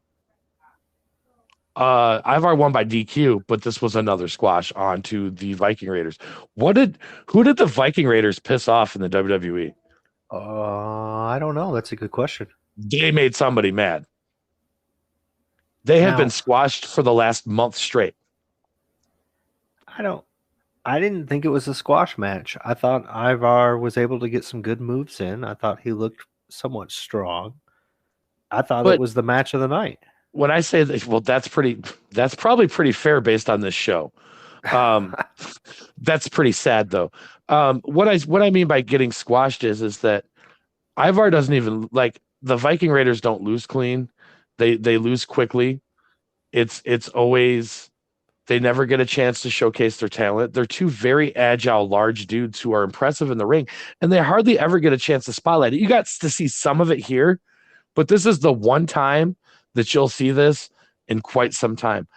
Ivar won by DQ, but this was another squash onto the Viking Raiders. Who did the Viking Raiders piss off in the WWE? I don't know. That's a good question. They made somebody mad. They have been Now, squashed for the last month straight. I didn't think it was a squash match. I thought Ivar was able to get some good moves in. I thought he looked somewhat strong. I thought it But was the match of the night. when I say that, well, that's probably pretty fair based on this show. That's pretty sad though. What I mean by getting squashed is that Ivar doesn't even like the Viking Raiders don't lose clean. They lose quickly. It's always they never get a chance to showcase their talent. They're two very agile, large dudes who are impressive in the ring, and they hardly ever get a chance to spotlight it. You got to see some of it here, but this is the one time that you'll see this in quite some time.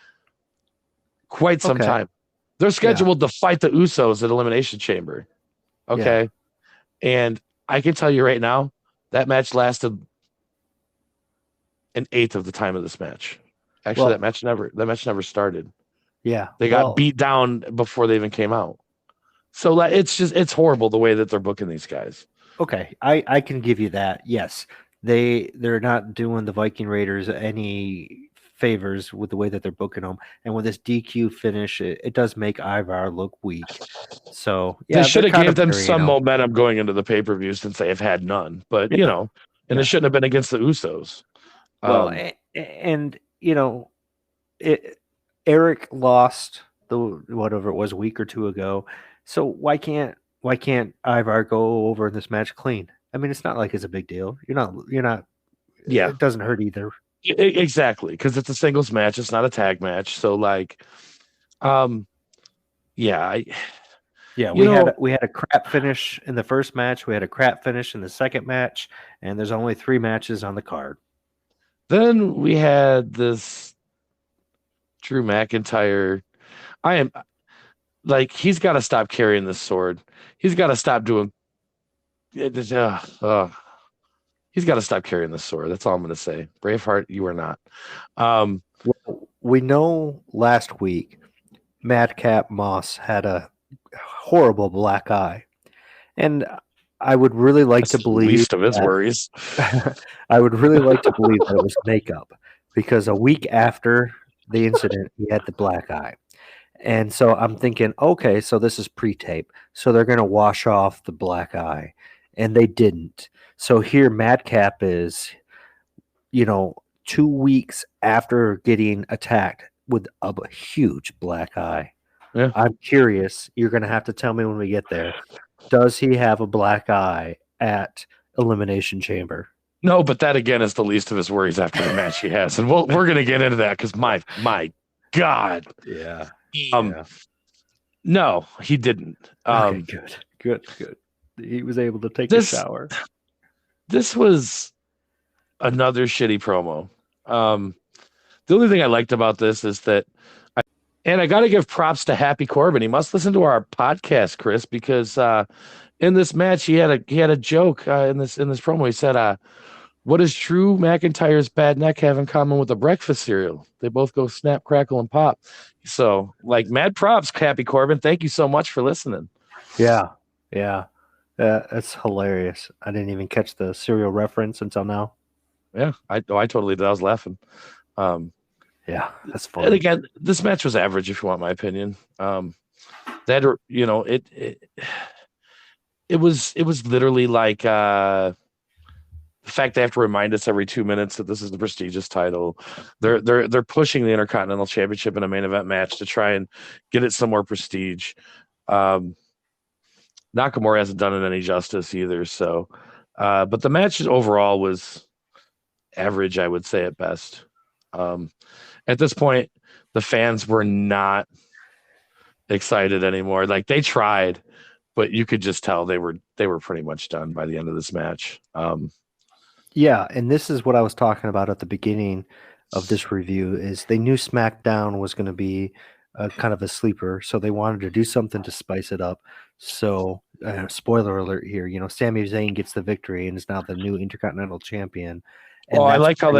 Quite some Okay. time. They're scheduled to fight the Usos at Elimination Chamber. Okay. Yeah. And I can tell you right now, that match lasted an eighth of the time of this match. Actually, that match never started. Yeah. They got beat down before they even came out. So it's horrible the way that they're booking these guys. Okay. I can give you that. Yes. They're not doing the Viking Raiders any favors with the way that they're booking them. And with this DQ finish, it does make Ivar look weak. So yeah, they should have gave them some momentum going into the pay-per-view since they have had none. But it shouldn't have been against the Usos. Well, Eric lost whatever it was a week or two ago. So why can't Ivar go over in this match clean? I mean, it's not like it's a big deal. You're not. Yeah, it doesn't hurt either. Exactly, because it's a singles match. It's not a tag match. So we had a crap finish in the first match. We had a crap finish in the second match, and there's only 3 matches on the card. Then we had this Drew McIntyre. He's got to stop carrying this sword. He's got to stop doing. He's got to stop carrying this sword. That's all I'm going to say. Braveheart, you are not. We know last week Madcap Moss had a horrible black eye, and I would really like to believe least of his worries. I would really like to believe that it was makeup, because a week after the incident, he had the black eye. And so I'm thinking, okay, so this is pre-tape. So they're going to wash off the black eye. And they didn't. So here Madcap is, 2 weeks after getting attacked with a huge black eye. Yeah. I'm curious. You're going to have to tell me when we get there. Does he have a black eye at Elimination Chamber? No, but that again is the least of his worries after the match he has, and we're going to get into that because my God, yeah. No, he didn't. Okay, good. He was able to take a shower. This was another shitty promo. The only thing I liked about this is that, I got to give props to Happy Corbin. He must listen to our podcast, Chris, because in this match he had a joke in this promo. He said, "What does Drew McIntyre's bad neck have in common with the breakfast cereal? They both go snap, crackle, and pop." So, mad props, Happy Corbin. Thank you so much for listening. Yeah. That's hilarious. I didn't even catch the cereal reference until now. Yeah, I totally did. I was laughing. Yeah, that's funny. And again, this match was average, if you want my opinion. It was literally like the fact they have to remind us every 2 minutes that this is the prestigious title. They're pushing the Intercontinental Championship in a main event match to try and get it some more prestige. Nakamura hasn't done it any justice either. So, but the match overall was average, I would say at best. At this point, the fans were not excited anymore. They tried, but you could just tell they were pretty much done by the end of this match. Yeah, and this is what I was talking about at the beginning of this review, is they knew SmackDown was going to be kind of a sleeper, so they wanted to do something to spice it up. So, spoiler alert here, Sami Zayn gets the victory and is now the new Intercontinental Champion. And I like how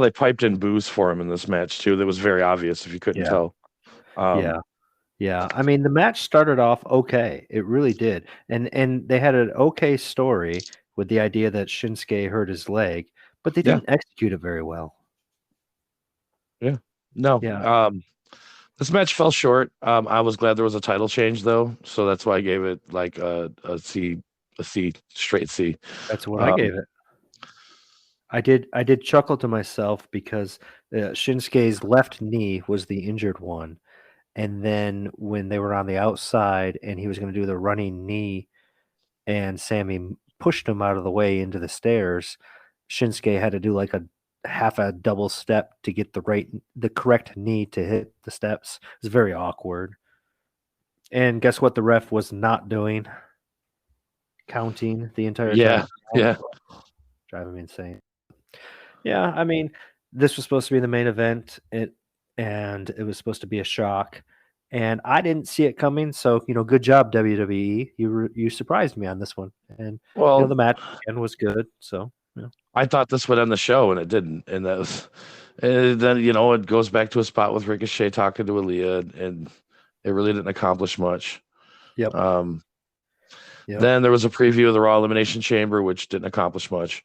they piped in booze for him in this match too. That was very obvious if you couldn't tell. Yeah. I mean, the match started off okay. It really did. And they had an okay story with the idea that Shinsuke hurt his leg, but they didn't execute it very well. Yeah. No. Yeah. This match fell short. I was glad there was a title change though, so that's why I gave it a C, straight C. That's what I gave it. I did chuckle to myself because Shinsuke's left knee was the injured one, And then when they were on the outside and he was going to do the running knee and Sammy pushed him out of the way into the stairs, Shinsuke had to do like a half a double step to get the correct knee to hit the steps. It was very awkward. And guess what the ref was not doing? Counting the entire time. Yeah. Driving me insane. Yeah, I mean, this was supposed to be the main event, and it was supposed to be a shock. And I didn't see it coming, so good job WWE. You surprised me on this one, and Well, the match again was good. So I thought this would end the show, and it didn't. And that was then it goes back to a spot with Ricochet talking to Aaliyah, and it really didn't accomplish much. Yep. Then there was a preview of the Raw Elimination Chamber, which didn't accomplish much.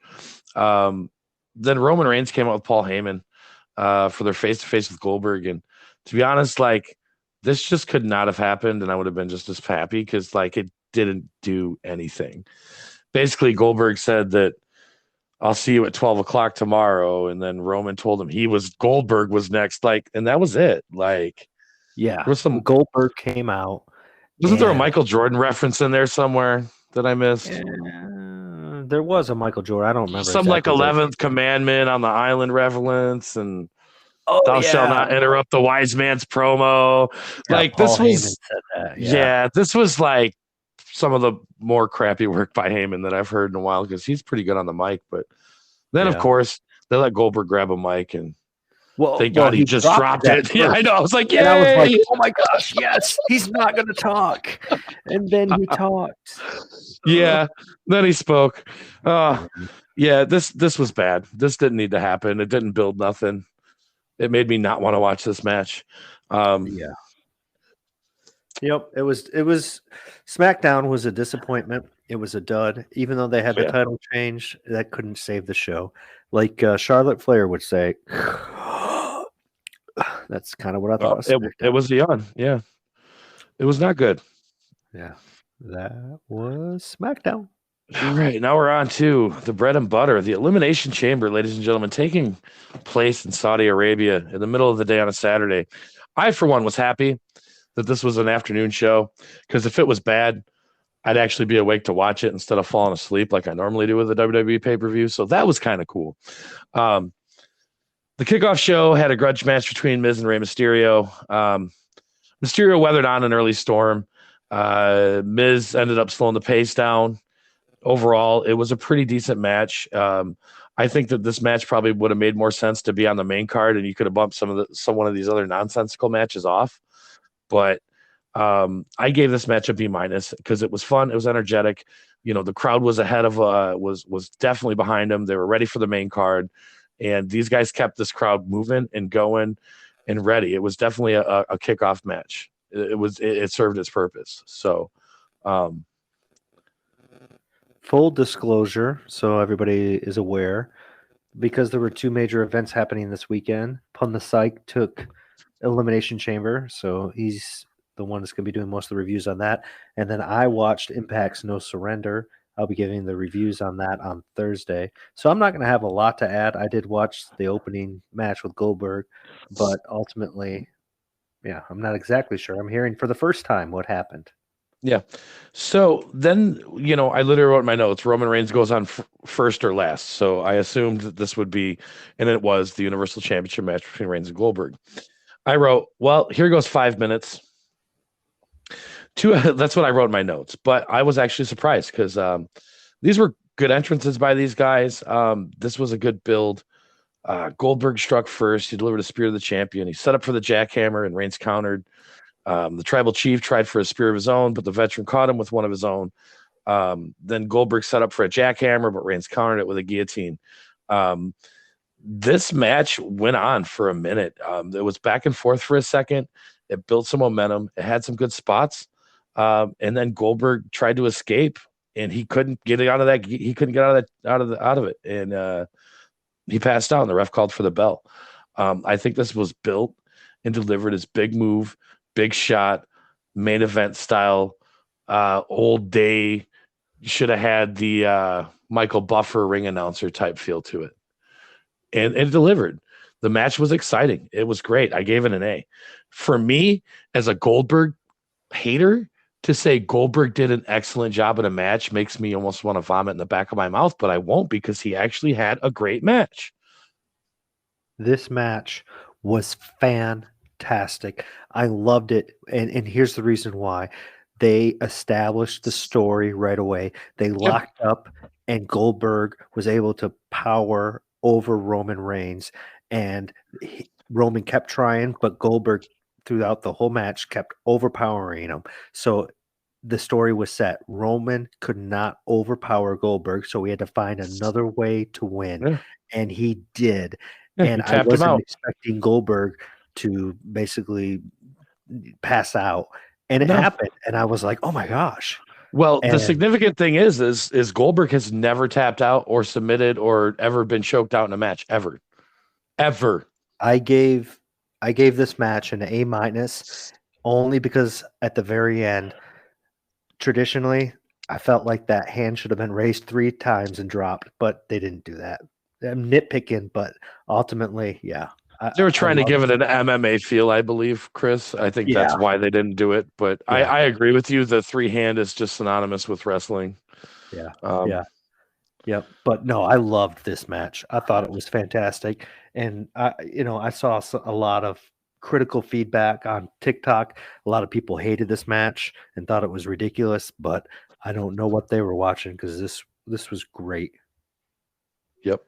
Then Roman Reigns came out with Paul Heyman for their face-to-face with Goldberg. And to be honest, like, this just could not have happened, and I would have been just as happy because, like, it didn't do anything. Basically, Goldberg said that I'll see you at 12 o'clock tomorrow, and then Roman told him Goldberg was next, like, and that was it. Like, yeah, there was some Goldberg came out. Wasn't there a Michael Jordan reference in there somewhere that I missed? There was a Michael Jordan. I don't remember. Some exactly, like 11th commandment on the island relevance, and thou shalt not interrupt the wise man's promo. Yeah, like Paul this was, said that. Yeah, this was like some of the more crappy work by Heyman that I've heard in a while because he's pretty good on the mic. But then, of course, they let Goldberg grab a mic and. Thank God he just dropped it. Yeah, I know. I was like, yeah. I was like, oh my gosh, yes, he's not going to talk. And then he talked. Yeah, then he spoke. Yeah, this was bad. This didn't need to happen. It didn't build nothing. It made me not want to watch this match. Yeah. Yep, it was SmackDown was a disappointment. It was a dud. Even though they had the title change, that couldn't save the show. Like Charlotte Flair would say, that's kind of what I thought. It was beyond. Yeah. It was not good. Yeah. That was SmackDown. All right. Now we're on to the bread and butter, the Elimination Chamber, ladies and gentlemen, taking place in Saudi Arabia in the middle of the day on a Saturday. I, for one, was happy that this was an afternoon show because if it was bad, I'd actually be awake to watch it instead of falling asleep like I normally do with the WWE pay-per-view. So that was kind of cool. The kickoff show had a grudge match between Miz and Rey Mysterio. Mysterio weathered on an early storm. Miz ended up slowing the pace down. Overall, it was a pretty decent match. I think that this match probably would have made more sense to be on the main card, and you could have bumped one of these other nonsensical matches off. But I gave this match a B- because it was fun. It was energetic. The crowd was ahead of was definitely behind them. They were ready for the main card. And these guys kept this crowd moving and going and ready. It was definitely a kickoff match. It served its purpose. So, full disclosure, so everybody is aware, because there were two major events happening this weekend. Pun the Psych took Elimination Chamber, so he's the one that's going to be doing most of the reviews on that. And then I watched Impact's No Surrender. I'll be giving the reviews on that on Thursday. So I'm not going to have a lot to add. I did watch the opening match with Goldberg, but ultimately, yeah, I'm not exactly sure. I'm hearing for the first time what happened. Yeah. So then, I literally wrote in my notes, Roman Reigns goes on first or last. So I assumed that this would be, and it was the Universal Championship match between Reigns and Goldberg. I wrote, well, here goes 5 minutes. That's what I wrote in my notes, but I was actually surprised because these were good entrances by these guys. This was a good build. Goldberg struck first. He delivered a spear to the champion. He set up for the jackhammer, and Reigns countered. The tribal chief tried for a spear of his own, but the veteran caught him with one of his own. Then Goldberg set up for a jackhammer, but Reigns countered it with a guillotine. This match went on for a minute. It was back and forth for a second. It built some momentum. It had some good spots. And then Goldberg tried to escape, and he couldn't get out of that. He couldn't get out of it, and he passed out. And the ref called for the bell. I think this was built and delivered as big move, big shot, main event style, old day. Should have had the Michael Buffer ring announcer type feel to it, and it delivered. The match was exciting. It was great. I gave it an A. For me, as a Goldberg hater, to say Goldberg did an excellent job in a match makes me almost want to vomit in the back of my mouth, but I won't because he actually had a great match. This match was fantastic. I loved it. And here's the reason why. They established the story right away. They locked up, and Goldberg was able to power over Roman Reigns. And Roman kept trying, but Goldberg, throughout the whole match, kept overpowering him. So the story was set. Roman could not overpower Goldberg, so we had to find another way to win. Yeah. And he did. Yeah, and he I tapped him wasn't out. expecting Goldberg to basically pass out. And it No. happened. And I was like, oh my gosh. Well, the And- significant thing is Goldberg has never tapped out or submitted or ever been choked out in a match ever. I gave this match an A- only because at the very end, traditionally, I felt like that hand should have been raised 3 times and dropped, but they didn't do that. I'm nitpicking, but ultimately, yeah. They were trying to give it an MMA feel, I believe, Chris. I think that's why they didn't do it. But Yeah. I agree with you. The 3-hand is just synonymous with wrestling. Yeah. Yeah. But no, I loved this match. I thought it was fantastic. And I saw a lot of critical feedback on TikTok. A lot of people hated this match and thought it was ridiculous, but I don't know what they were watching because this was great. Yep.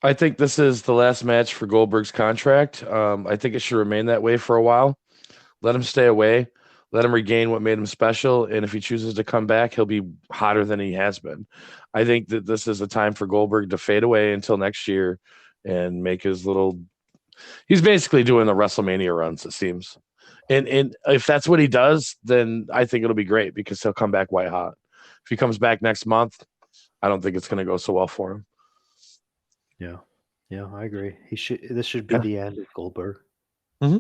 I think this is the last match for Goldberg's contract. I think it should remain that way for a while. Let him stay away. Let him regain what made him special. And if he chooses to come back, he'll be hotter than he has been. I think that this is a time for Goldberg to fade away until next year and make his little. He's basically doing the WrestleMania runs, it seems. And if that's what he does, then I think it'll be great because he'll come back white hot. If he comes back next month, I don't think it's going to go so well for him. Yeah, I agree. This should be the end of Goldberg. Mm-hmm.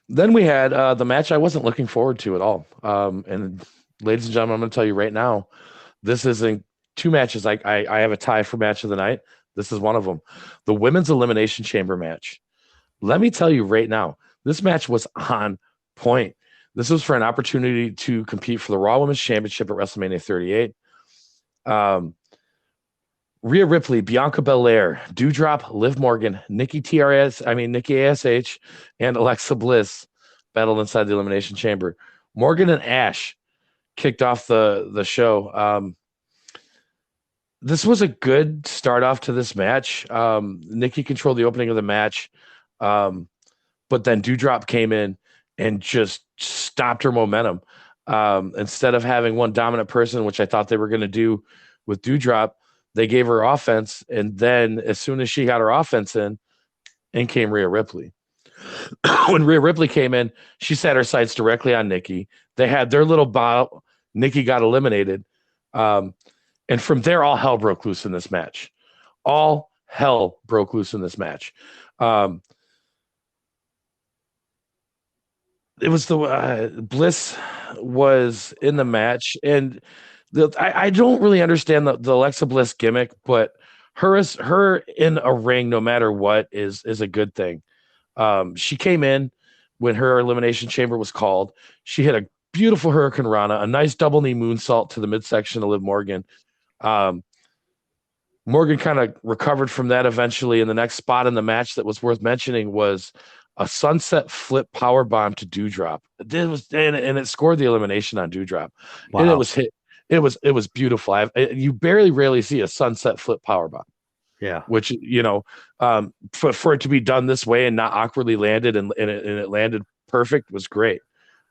Then we had the match I wasn't looking forward to at all. And ladies and gentlemen, I'm going to tell you right now, this is in 2 matches. I have a tie for match of the night. This is one of them. The Women's Elimination Chamber match. Let me tell you right now, this match was on point. This was for an opportunity to compete for the Raw Women's Championship at WrestleMania 38. Rhea Ripley, Bianca Belair, Doudrop, Liv Morgan, Nikki ASH, and Alexa Bliss battled inside the Elimination Chamber. Morgan and Ash kicked off the show. This was a good start off to this match. Nikki controlled the opening of the match, but then Doudrop came in and just stopped her momentum. Instead of having one dominant person, which I thought they were going to do with Doudrop, they gave her offense, and then as soon as she got her offense in came Rhea Ripley. When Rhea Ripley came in, she set her sights directly on Nikki. They had their little bout. Nikki got eliminated. And from there, all hell broke loose in this match. All hell broke loose in this match. It was Bliss was in the match, and I don't really understand the Alexa Bliss gimmick, but her in a ring, no matter what, is a good thing. She came in when her Elimination Chamber was called. She hit a beautiful Hurricane Rana, a nice double knee moonsault to the midsection of Liv Morgan. Morgan kind of recovered from that eventually, and the next spot in the match that was worth mentioning was a sunset flip power bomb to Doudrop. And it scored the elimination on Doudrop. Wow. And it was hit. It was beautiful. You rarely see a sunset flip powerbomb. Yeah. Which, for it to be done this way and not awkwardly landed and it landed perfect was great.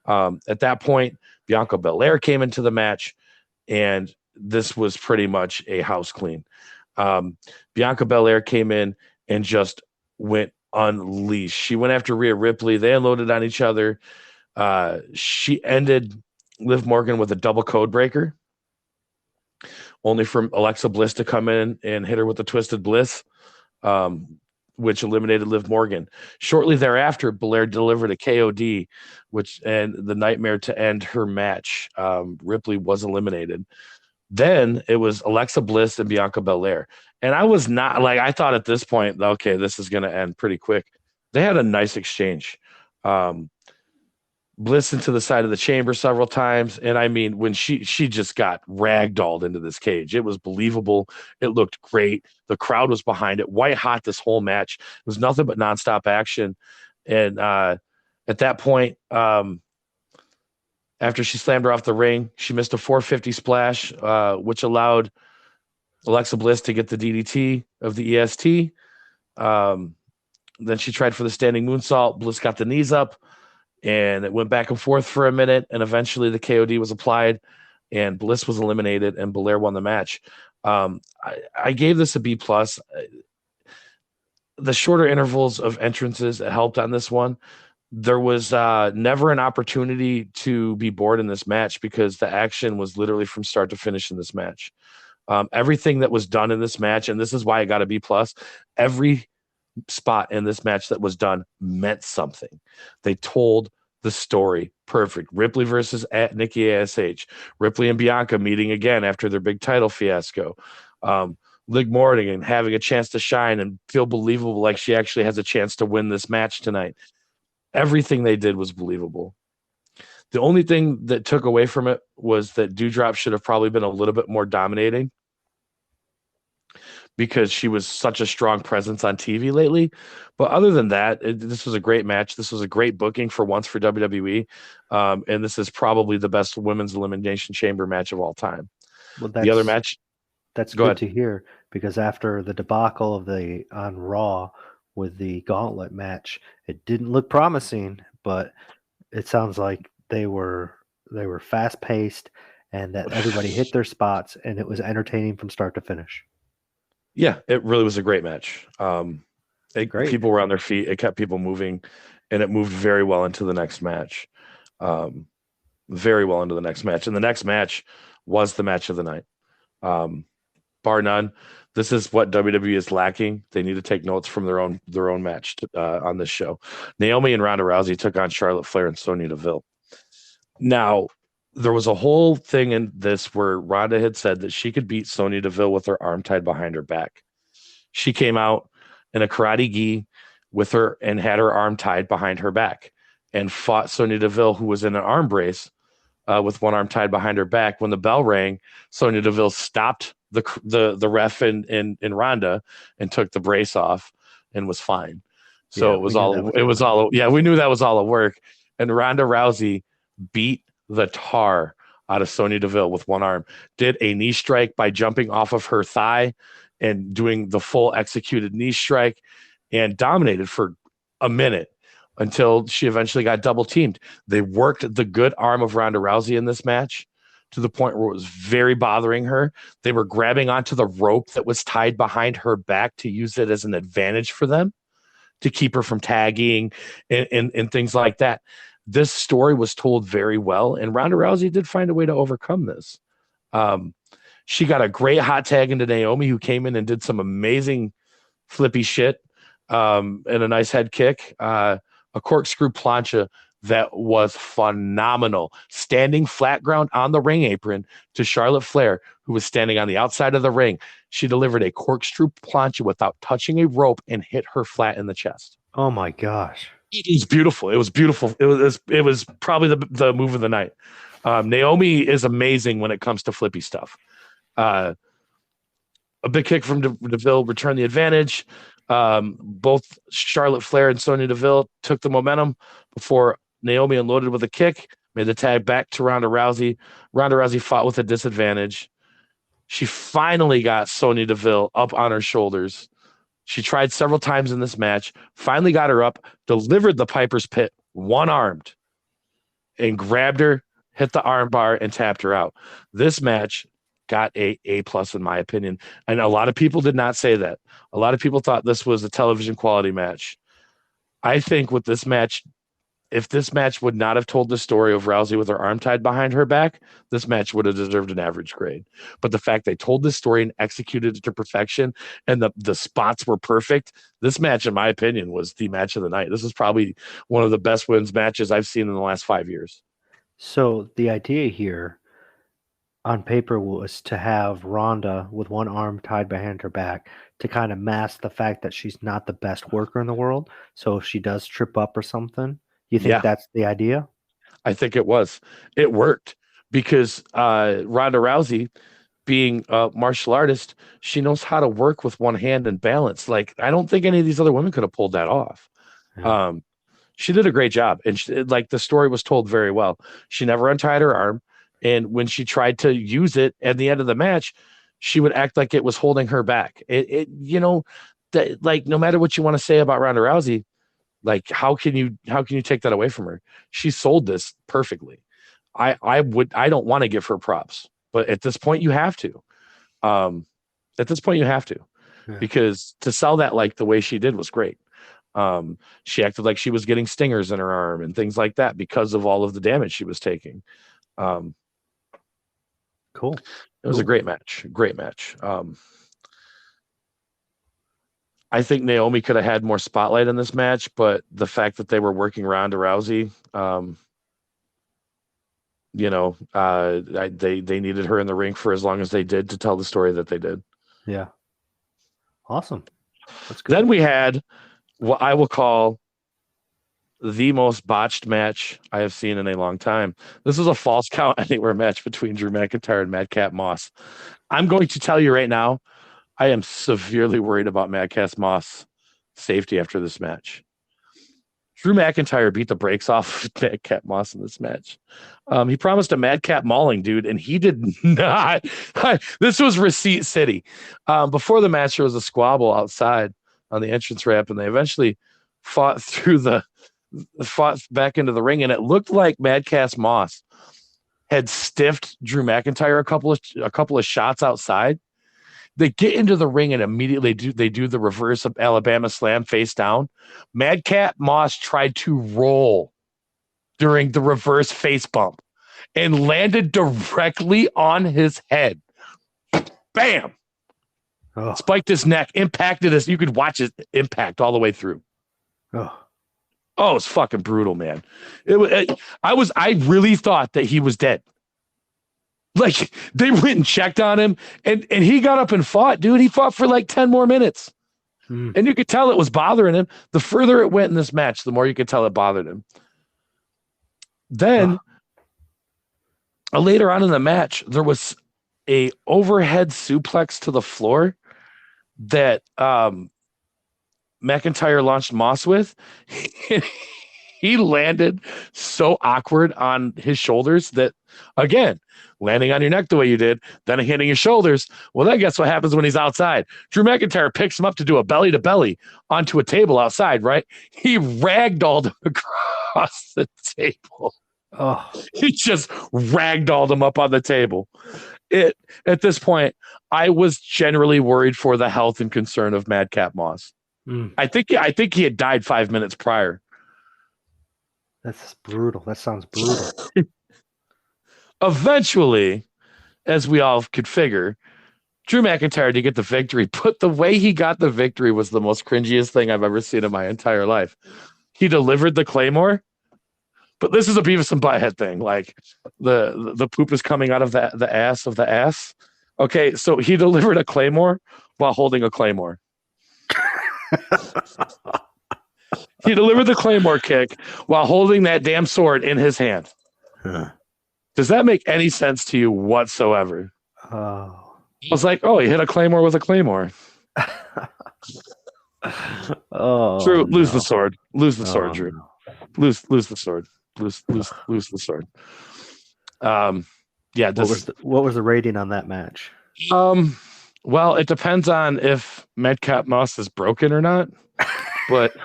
At that point, Bianca Belair came into the match, and this was pretty much a house clean. Bianca Belair came in and just went unleashed. She went after Rhea Ripley. They unloaded on each other. She ended Liv Morgan with a double code breaker, only for Alexa Bliss to come in and hit her with the Twisted Bliss, which eliminated Liv Morgan. Shortly thereafter, Belair delivered a KOD, and the nightmare to end her match. Ripley was eliminated. Then it was Alexa Bliss and Bianca Belair. And I was not like, I thought at this point, okay, this is going to end pretty quick. They had a nice exchange. Bliss into the side of the chamber several times. And I mean, when she just got ragdolled into this cage, it was believable. It looked great. The crowd was behind it. White hot this whole match. It was nothing but nonstop action. And at that point, after she slammed her off the ring, she missed a 450 splash, which allowed Alexa Bliss to get the DDT of the EST. Then she tried for the standing moonsault. Bliss got the knees up, and it went back and forth for a minute, and eventually the KOD was applied, and Bliss was eliminated, and Belair won the match. I gave this a B+. The shorter intervals of entrances helped on this one. There was never an opportunity to be bored in this match because the action was literally from start to finish in this match. Everything that was done in this match, and this is why I got a B+, every spot in this match that was done meant something. They told the story perfect. Ripley versus Nikki ASH. Ripley and Bianca meeting again after their big title fiasco. Liv Morgan having a chance to shine and feel believable, like she actually has a chance to win this match tonight. Everything they did was believable. The only thing that took away from it was that Doudrop should have probably been a little bit more dominating because she was such a strong presence on TV lately. But other than that, this was a great match. This was a great booking for once for WWE. And this is probably the best women's Elimination Chamber match of all time. Well, the other match. That's good to hear, because after the debacle of on Raw with the gauntlet match, it didn't look promising, but it sounds like they were fast paced and that everybody hit their spots and it was entertaining from start to finish. Yeah, it really was a great match. Great. People were on their feet. It kept people moving, and it moved very well into the next match. Very well into the next match. And the next match was the match of the night. Bar none. This is what WWE is lacking. They need to take notes from their own match on this show. Naomi and Ronda Rousey took on Charlotte Flair and Sonya Deville. Now, there was a whole thing in this where Ronda had said that she could beat Sonya Deville with her arm tied behind her back. She came out in a karate gi with her and had her arm tied behind her back and fought Sonya Deville, who was in an arm brace with one arm tied behind her back. When the bell rang, Sonya Deville stopped the ref in Ronda and took the brace off and was fine. So we knew that was all a work. And Ronda Rousey beat the tar out of Sonya Deville with one arm, did a knee strike by jumping off of her thigh and doing the full executed knee strike, and dominated for a minute until she eventually got double teamed. They worked the good arm of Ronda Rousey in this match to the point where it was very bothering her. They were grabbing onto the rope that was tied behind her back to use it as an advantage for them to keep her from tagging and things like that. This story was told very well, and Ronda Rousey did find a way to overcome this. She got a great hot tag into Naomi, who came in and did some amazing flippy shit and a nice head kick. A corkscrew plancha that was phenomenal. Standing flat ground on the ring apron to Charlotte Flair, who was standing on the outside of the ring. She delivered a corkscrew plancha without touching a rope and hit her flat in the chest. Oh my gosh. It was beautiful. It was beautiful. It was probably the move of the night. Naomi is amazing when it comes to flippy stuff. A big kick from Deville returned the advantage. Both Charlotte Flair and Sonya Deville took the momentum before Naomi unloaded with a kick, made the tag back to Ronda Rousey. Ronda Rousey fought with a disadvantage. She finally got Sonya Deville up on her shoulders. She tried several times in this match, finally got her up, delivered the Piper's Pit one-armed, and grabbed her, hit the arm bar, and tapped her out. This match got A+ in my opinion. And a lot of people did not say that. A lot of people thought this was a television quality match. I think with this match, if this match would not have told the story of Rousey with her arm tied behind her back, this match would have deserved an average grade. But the fact they told this story and executed it to perfection, and the spots were perfect, this match, in my opinion, was the match of the night. This is probably one of the best women's matches I've seen in the last 5 years. So the idea here, on paper was to have Rhonda with one arm tied behind her back to kind of mask the fact that she's not the best worker in the world. So if she does trip up or something, you think Yeah, that's the idea? I think it was. It worked because Ronda Rousey, being a martial artist, she knows how to work with one hand and balance. Like, I don't think any of these other women could have pulled that off. Yeah. Um, she did a great job, and like the story was told very well. She never untied her arm, and when she tried to use it at the end of the match, she would act like it was holding her back. That, like, no matter what you want to say about Ronda Rousey, like, how can you take that away from her? She sold this perfectly. I don't want to give her props, but at this point you have to. At this point you have to, Yeah. because to sell that like the way she did was great. She acted like she was getting stingers in her arm and things like that because of all of the damage she was taking. Cool. It was a great match. Great match. I think Naomi could have had more spotlight in this match, but the fact that they were working Ronda Rousey, they needed her in the ring for as long as they did to tell the story that they did. Yeah. Awesome. That's good. Then we had what I will call the most botched match I have seen in a long time. This was a false count anywhere match between Drew McIntyre and Madcap Moss. I'm going to tell you right now, I am severely worried about Madcap Moss' safety after this match. Drew McIntyre beat the brakes off Madcap Moss in this match. He promised a madcap mauling, dude, and he did not. This was Receipt City. Before the match, there was a squabble outside on the entrance ramp, and they eventually fought back into the ring, and it looked like Madcap Moss had stiffed Drew McIntyre a couple of shots outside. They get into the ring and immediately they do the reverse of Alabama Slam face down. Madcap Moss tried to roll during the reverse face bump and landed directly on his head. Bam! Oh. Spiked his neck, impacted us. You could watch it impact all the way through. Oh, it's fucking brutal, man. I really thought that he was dead. Like, they went and checked on him, and he got up and fought, dude. He fought for like 10 more minutes. And you could tell it was bothering him. The further it went in this match, the more you could tell it bothered him. Then, later on in the match, there was a overhead suplex to the floor that McIntyre launched Moss with. He landed so awkward on his shoulders that, again, landing on your neck the way you did, then hitting your shoulders. Well, then guess what happens when he's outside? Drew McIntyre picks him up to do a belly-to-belly onto a table outside, right? He ragdolled him across the table. Oh. He just ragdolled him up on the table. At this point, I was generally worried for the health and concern of Madcap Moss. I think he had died 5 minutes prior. That's brutal. That sounds brutal. Eventually, as we all could figure, Drew McIntyre did get the victory, but the way he got the victory was the most cringiest thing I've ever seen in my entire life. He delivered the Claymore, but this is a Beavis and Butthead thing. Like, the poop is coming out of the ass of the ass. Okay, so he delivered a Claymore while holding a Claymore. He delivered the Claymore kick while holding that damn sword in his hand. Does that make any sense to you whatsoever? I was like, oh, he hit a Claymore with a Claymore. Drew, lose the sword. Lose the sword, Drew. No. Lose the sword. Lose the sword. Yeah. What was the rating on that match? Well, it depends on if Madcap Moss is broken or not, but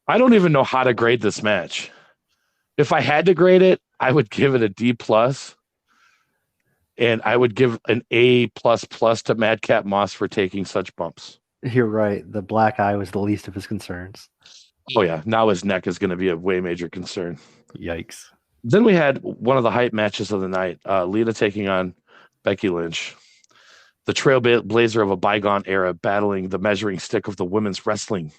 I don't even know how to grade this match. If I had to grade it, I would give it a D+, and I would give an A++ to Madcap Moss for taking such bumps. You're right. The black eye was the least of his concerns. Oh yeah, now his neck is going to be a way major concern. Yikes. Then we had one of the hype matches of the night, Lita taking on Becky Lynch. The trailblazer of a bygone era battling the measuring stick of the women's wrestling.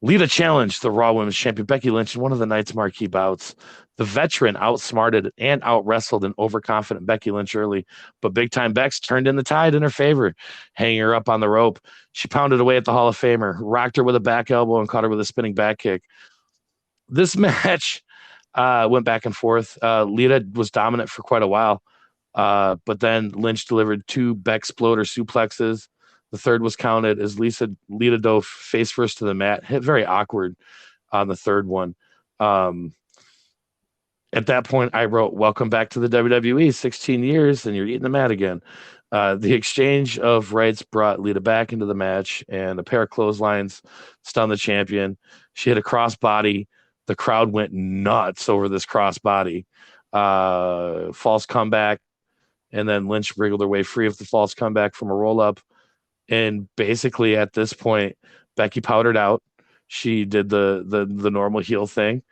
Lita challenged the Raw Women's Champion Becky Lynch in one of the night's marquee bouts. The veteran outsmarted and out-wrestled an overconfident Becky Lynch early, but big-time Bex turned in the tide in her favor, hanging her up on the rope. She pounded away at the Hall of Famer, rocked her with a back elbow, and caught her with a spinning back kick. This match went back and forth. Lita was dominant for quite a while, but then Lynch delivered 2 Bexploder suplexes. The third was counted as Lita dove face first to the mat, hit very awkward on the third one. At that point, I wrote, "Welcome back to the WWE, 16 years, and you're eating the mat again." The exchange of rights brought Lita back into the match, and a pair of clotheslines stunned the champion. She hit a crossbody. The crowd went nuts over this crossbody. False comeback, and then Lynch wriggled her way free of the false comeback from a roll-up. And basically, at this point, Becky powdered out. She did the normal heel thing.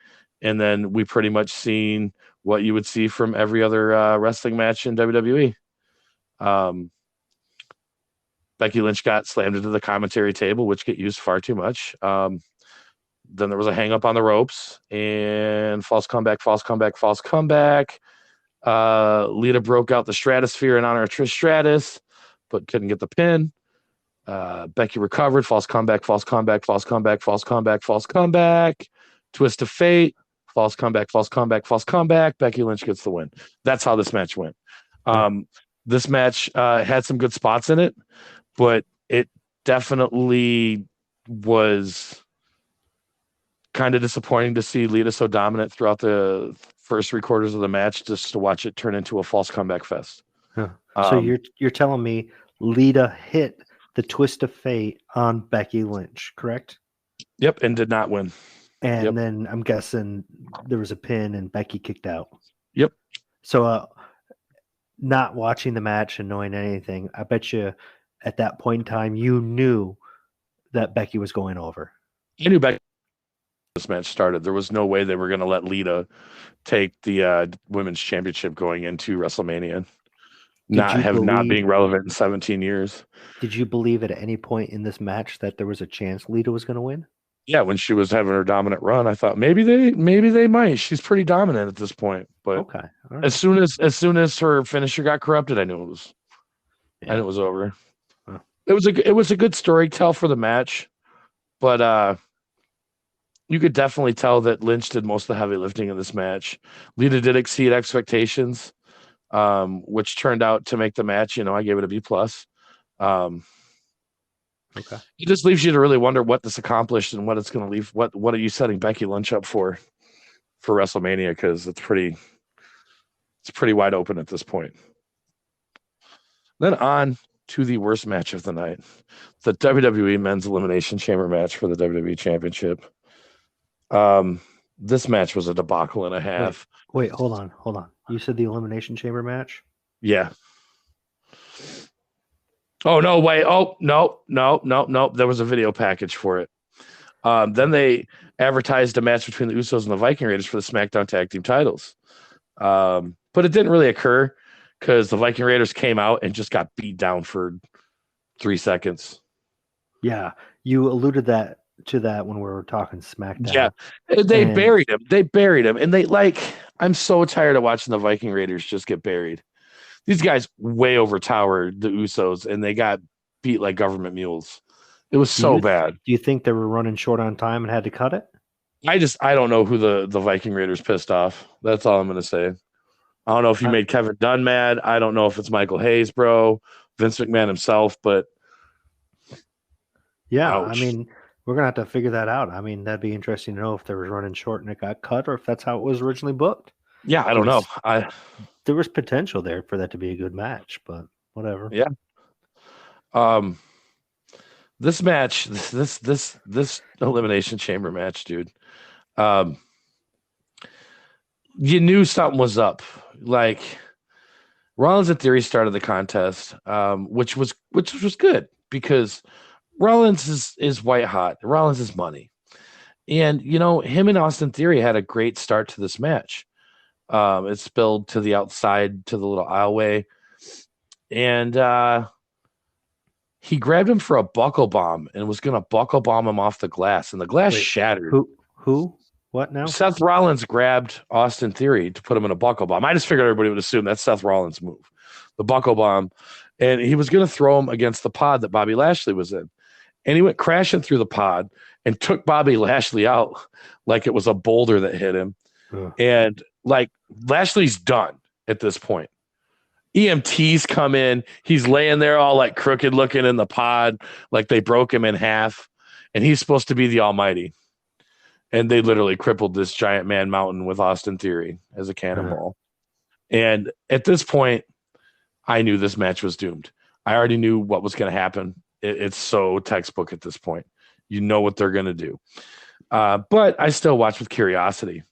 And then we pretty much seen what you would see from every other wrestling match in WWE. Becky Lynch got slammed into the commentary table, which get used far too much. Then there was a hang up on the ropes and false comeback. Lita broke out the Stratosphere in honor of Trish Stratus, but couldn't get the pin. Becky recovered. False comeback. Twist of fate. False comeback. Becky Lynch gets the win. That's how this match went. This match had some good spots in it, but it definitely was kind of disappointing to see Lita so dominant throughout the first 3 quarters of the match, just to watch it turn into a false comeback fest. So you're telling me Lita hit the twist of fate on Becky Lynch, correct? Yep, and did not win. And then I'm guessing there was a pin and Becky kicked out. Yep. So not watching the match and knowing anything, I bet you at that point in time you knew that Becky was going over. I knew Becky this match started. There was no way they were going to let Lita take the women's championship going into WrestleMania. Not being relevant in 17 years. Did you believe at any point in this match that there was a chance Lita was going to win? Yeah, when she was having her dominant run, I thought maybe they might. She's pretty dominant at this point. But okay, right. as soon as her finisher got corrupted, I knew it was over. Huh. It was a good story tell for the match, but you could definitely tell that Lynch did most of the heavy lifting in this match. Lita did exceed expectations, which turned out to make the match. I gave it a B+. Okay. It just leaves you to really wonder what this accomplished and what it's going to leave. What are you setting Becky Lynch up for WrestleMania? Because it's pretty wide open at this point. Then on to the worst match of the night, the WWE Men's Elimination Chamber match for the WWE Championship. This match was a debacle and a half. Wait, hold on. You said the Elimination Chamber match? Yeah. Oh, no, wait. Oh, no. There was a video package for it. Then they advertised a match between the Usos and the Viking Raiders for the SmackDown Tag Team titles. But it didn't really occur because the Viking Raiders came out and just got beat down for 3 seconds. Yeah, you alluded to that when we were talking SmackDown. Yeah, they buried him. And I'm so tired of watching the Viking Raiders just get buried. These guys way overtowered the Usos, and they got beat like government mules. It was so bad. Do you think they were running short on time and had to cut it? I don't know who the Viking Raiders pissed off. That's all I'm going to say. I don't know if you made Kevin Dunn mad. I don't know if it's Michael Hayes, bro, Vince McMahon himself, but yeah, ouch. I mean, we're going to have to figure that out. I mean, that'd be interesting to know if they were running short and it got cut or if that's how it was originally booked. Yeah, I don't know. There was potential there for that to be a good match, but whatever. Yeah. This match, this Elimination Chamber match, dude. You knew something was up. Like Rollins and Theory started the contest, which was good because Rollins is white hot. Rollins is money, and him and Austin Theory had a great start to this match. It spilled to the outside to the little aisleway, and he grabbed him for a buckle bomb and was going to buckle bomb him off the glass, and the glass shattered. Who? What now? Seth Rollins grabbed Austin Theory to put him in a buckle bomb. I just figured everybody would assume that's Seth Rollins' move, the buckle bomb. And he was going to throw him against the pod that Bobby Lashley was in. And he went crashing through the pod and took Bobby Lashley out like it was a boulder that hit him. And like Lashley's done at this point. EMTs come in. He's laying there all like crooked looking in the pod, like they broke him in half. And he's supposed to be the Almighty. And they literally crippled this giant man mountain with Austin Theory as a cannonball. And at this point, I knew this match was doomed. I already knew what was going to happen. It's so textbook at this point. You know what they're going to do. But I still watch with curiosity.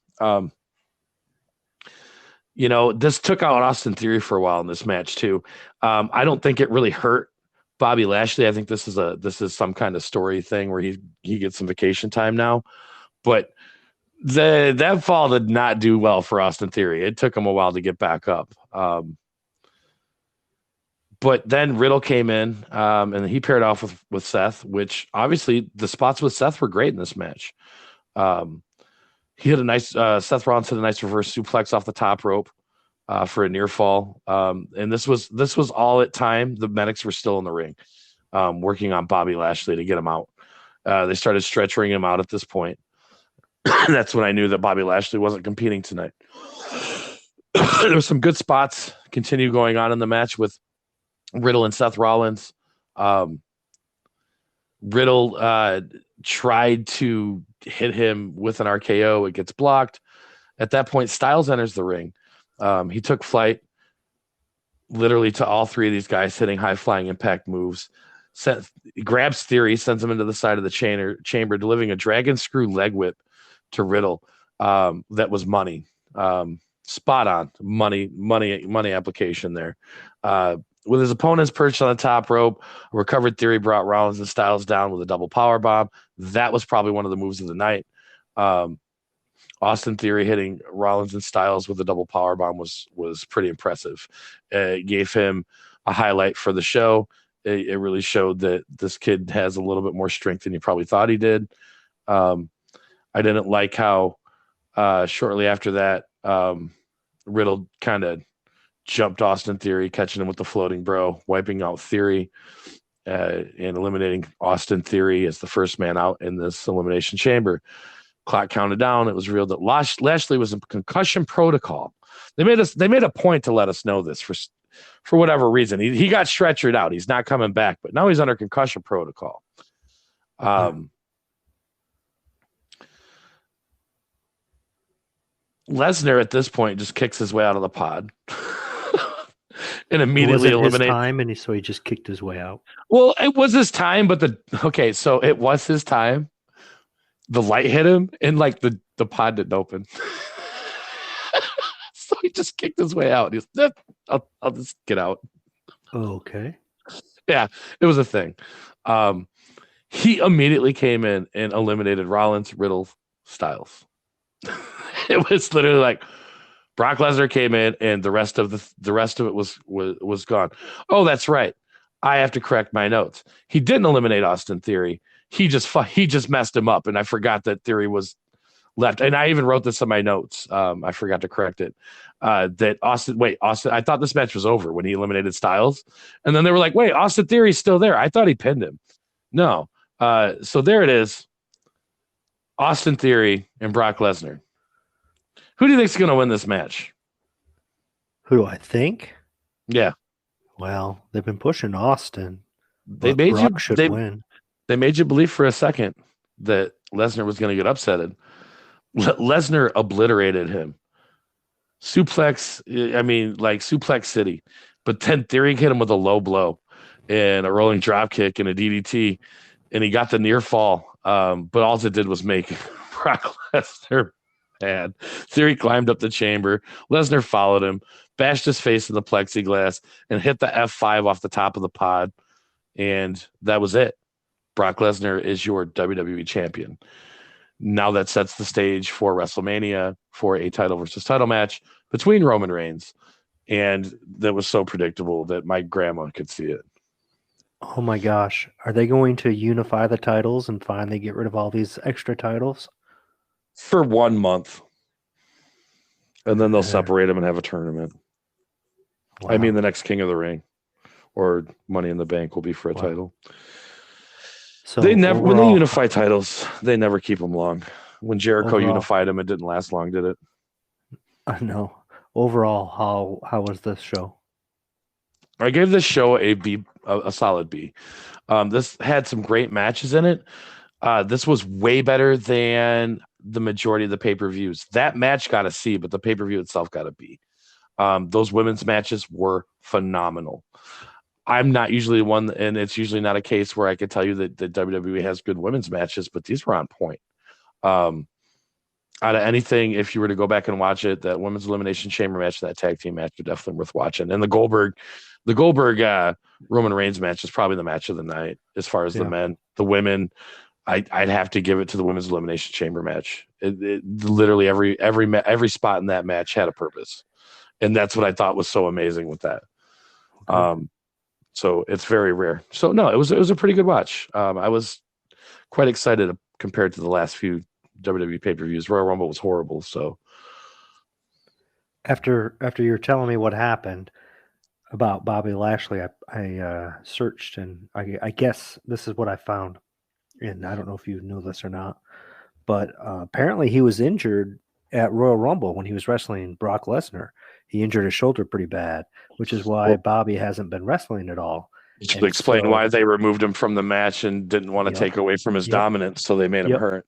This took out Austin Theory for a while in this match too. I don't think it really hurt Bobby Lashley. I think this is some kind of story thing where he gets some vacation time now. But that fall did not do well for Austin Theory. It took him a while to get back up. But then Riddle came in and he paired off with Seth, which obviously the spots with Seth were great in this match. He hit a nice Seth Rollins hit a nice reverse suplex off the top rope for a near fall. And this was all at time. The medics were still in the ring working on Bobby Lashley to get him out. They started stretching him out at this point. That's when I knew that Bobby Lashley wasn't competing tonight. There was some good spots continue going on in the match with Riddle and Seth Rollins. Riddle tried to hit him with an RKO. It gets blocked. At that point, Styles enters the ring. He took flight literally to all three of these guys hitting high-flying impact moves. Grabs Theory, sends him into the side of the chamber, delivering a dragon screw leg whip to Riddle. That was money. Spot on. Money application there. With his opponents perched on the top rope, a recovered Theory brought Rollins and Styles down with a double power bomb. That was probably one of the moves of the night. Austin Theory hitting Rollins and Styles with a double power bomb was pretty impressive. It gave him a highlight for the show. It really showed that this kid has a little bit more strength than you probably thought he did. I didn't like how shortly after that, Riddle kind of jumped Austin Theory, catching him with the floating bro, wiping out Theory, and eliminating Austin Theory as the first man out in this Elimination Chamber. Clock counted down. It was revealed that Lashley was in concussion protocol. They made a point to let us know this for whatever reason. He got stretchered out. He's not coming back, but now he's under concussion protocol. Lesnar at this point just kicks his way out of the pod and immediately eliminates his time, and so he just kicked his way out. Well, it was his time, but so it was his time. The light hit him, and like the pod didn't open, so he just kicked his way out. He's, I'll just get out. Okay. Yeah, it was a thing. He immediately came in and eliminated Rollins, Riddle, Styles. It was literally like Brock Lesnar came in, and the rest of it was gone. Oh, that's right. I have to correct my notes. He didn't eliminate Austin Theory. He just messed him up, and I forgot that Theory was left. And I even wrote this in my notes. I forgot to correct it. That Austin. I thought this match was over when he eliminated Styles, and then they were like, "Wait, Austin Theory's still there." I thought he pinned him. No. So there it is. Austin Theory and Brock Lesnar. Who do you think's going to win this match? Who do I think? Yeah. Well, they've been pushing Austin. They made win. They made you believe for a second that Lesnar was going to get upsetted. Lesnar obliterated him. Suplex City. But then Theory hit him with a low blow and a rolling drop kick and a DDT, and he got the near fall. But all it did was make Brock Lesnar mad. Theory climbed up the chamber. Lesnar followed him, bashed his face in the plexiglass, and hit the F5 off the top of the pod. And that was it. Brock Lesnar is your WWE champion. Now that sets the stage for WrestleMania for a title versus title match between Roman Reigns. And that was so predictable that my grandma could see it. Oh my gosh. Are they going to unify the titles and finally get rid of all these extra titles? For 1 month. And then they'll Uh, separate them and have a tournament. wow. I mean, the next King of the Ring or Money in the Bank will be for a title. So When they overall, unify titles, they never keep them long. When Jericho unified them, it didn't last long, did it? I know. Overall, how was this show? I gave this show a solid B. This had some great matches in it. This was way better than the majority of the pay-per-views. That match got a C, but the pay-per-view itself got a B. Those women's matches were phenomenal. I'm not usually one, and it's usually not a case where I could tell you that the WWE has good women's matches, but these were on point. Out of anything, if you were to go back and watch it, that women's elimination chamber match, that tag team match, are definitely worth watching. And the Goldberg Roman Reigns match is probably the match of the night as far as the men. The women, I'd have to give it to the women's elimination chamber match. Literally every spot in that match had a purpose, and that's what I thought was so amazing with that. Okay. So it's very rare. So no, it was a pretty good watch. I was quite excited compared to the last few WWE pay-per-views. Royal Rumble was horrible. So after you're telling me what happened about Bobby Lashley, I searched, and I guess this is what I found. And I don't know if you knew this or not, but apparently he was injured at Royal Rumble when he was wrestling Brock Lesnar. He injured his shoulder pretty bad, which is why Bobby hasn't been wrestling at all. You should explain why they removed him from the match and didn't want to take away from his dominance, so they made him hurt.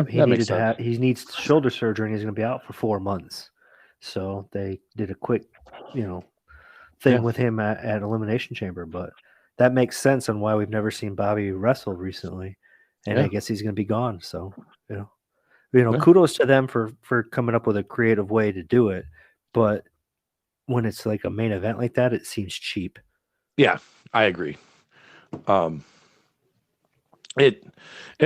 He needs shoulder surgery, and he's going to be out for 4 months. So they did a quick, thing with him at Elimination Chamber, but that makes sense on why we've never seen Bobby wrestle recently, and I guess he's going to be gone. So kudos to them for coming up with a creative way to do it, but when it's like a main event like that, it seems cheap. Yeah, I agree. It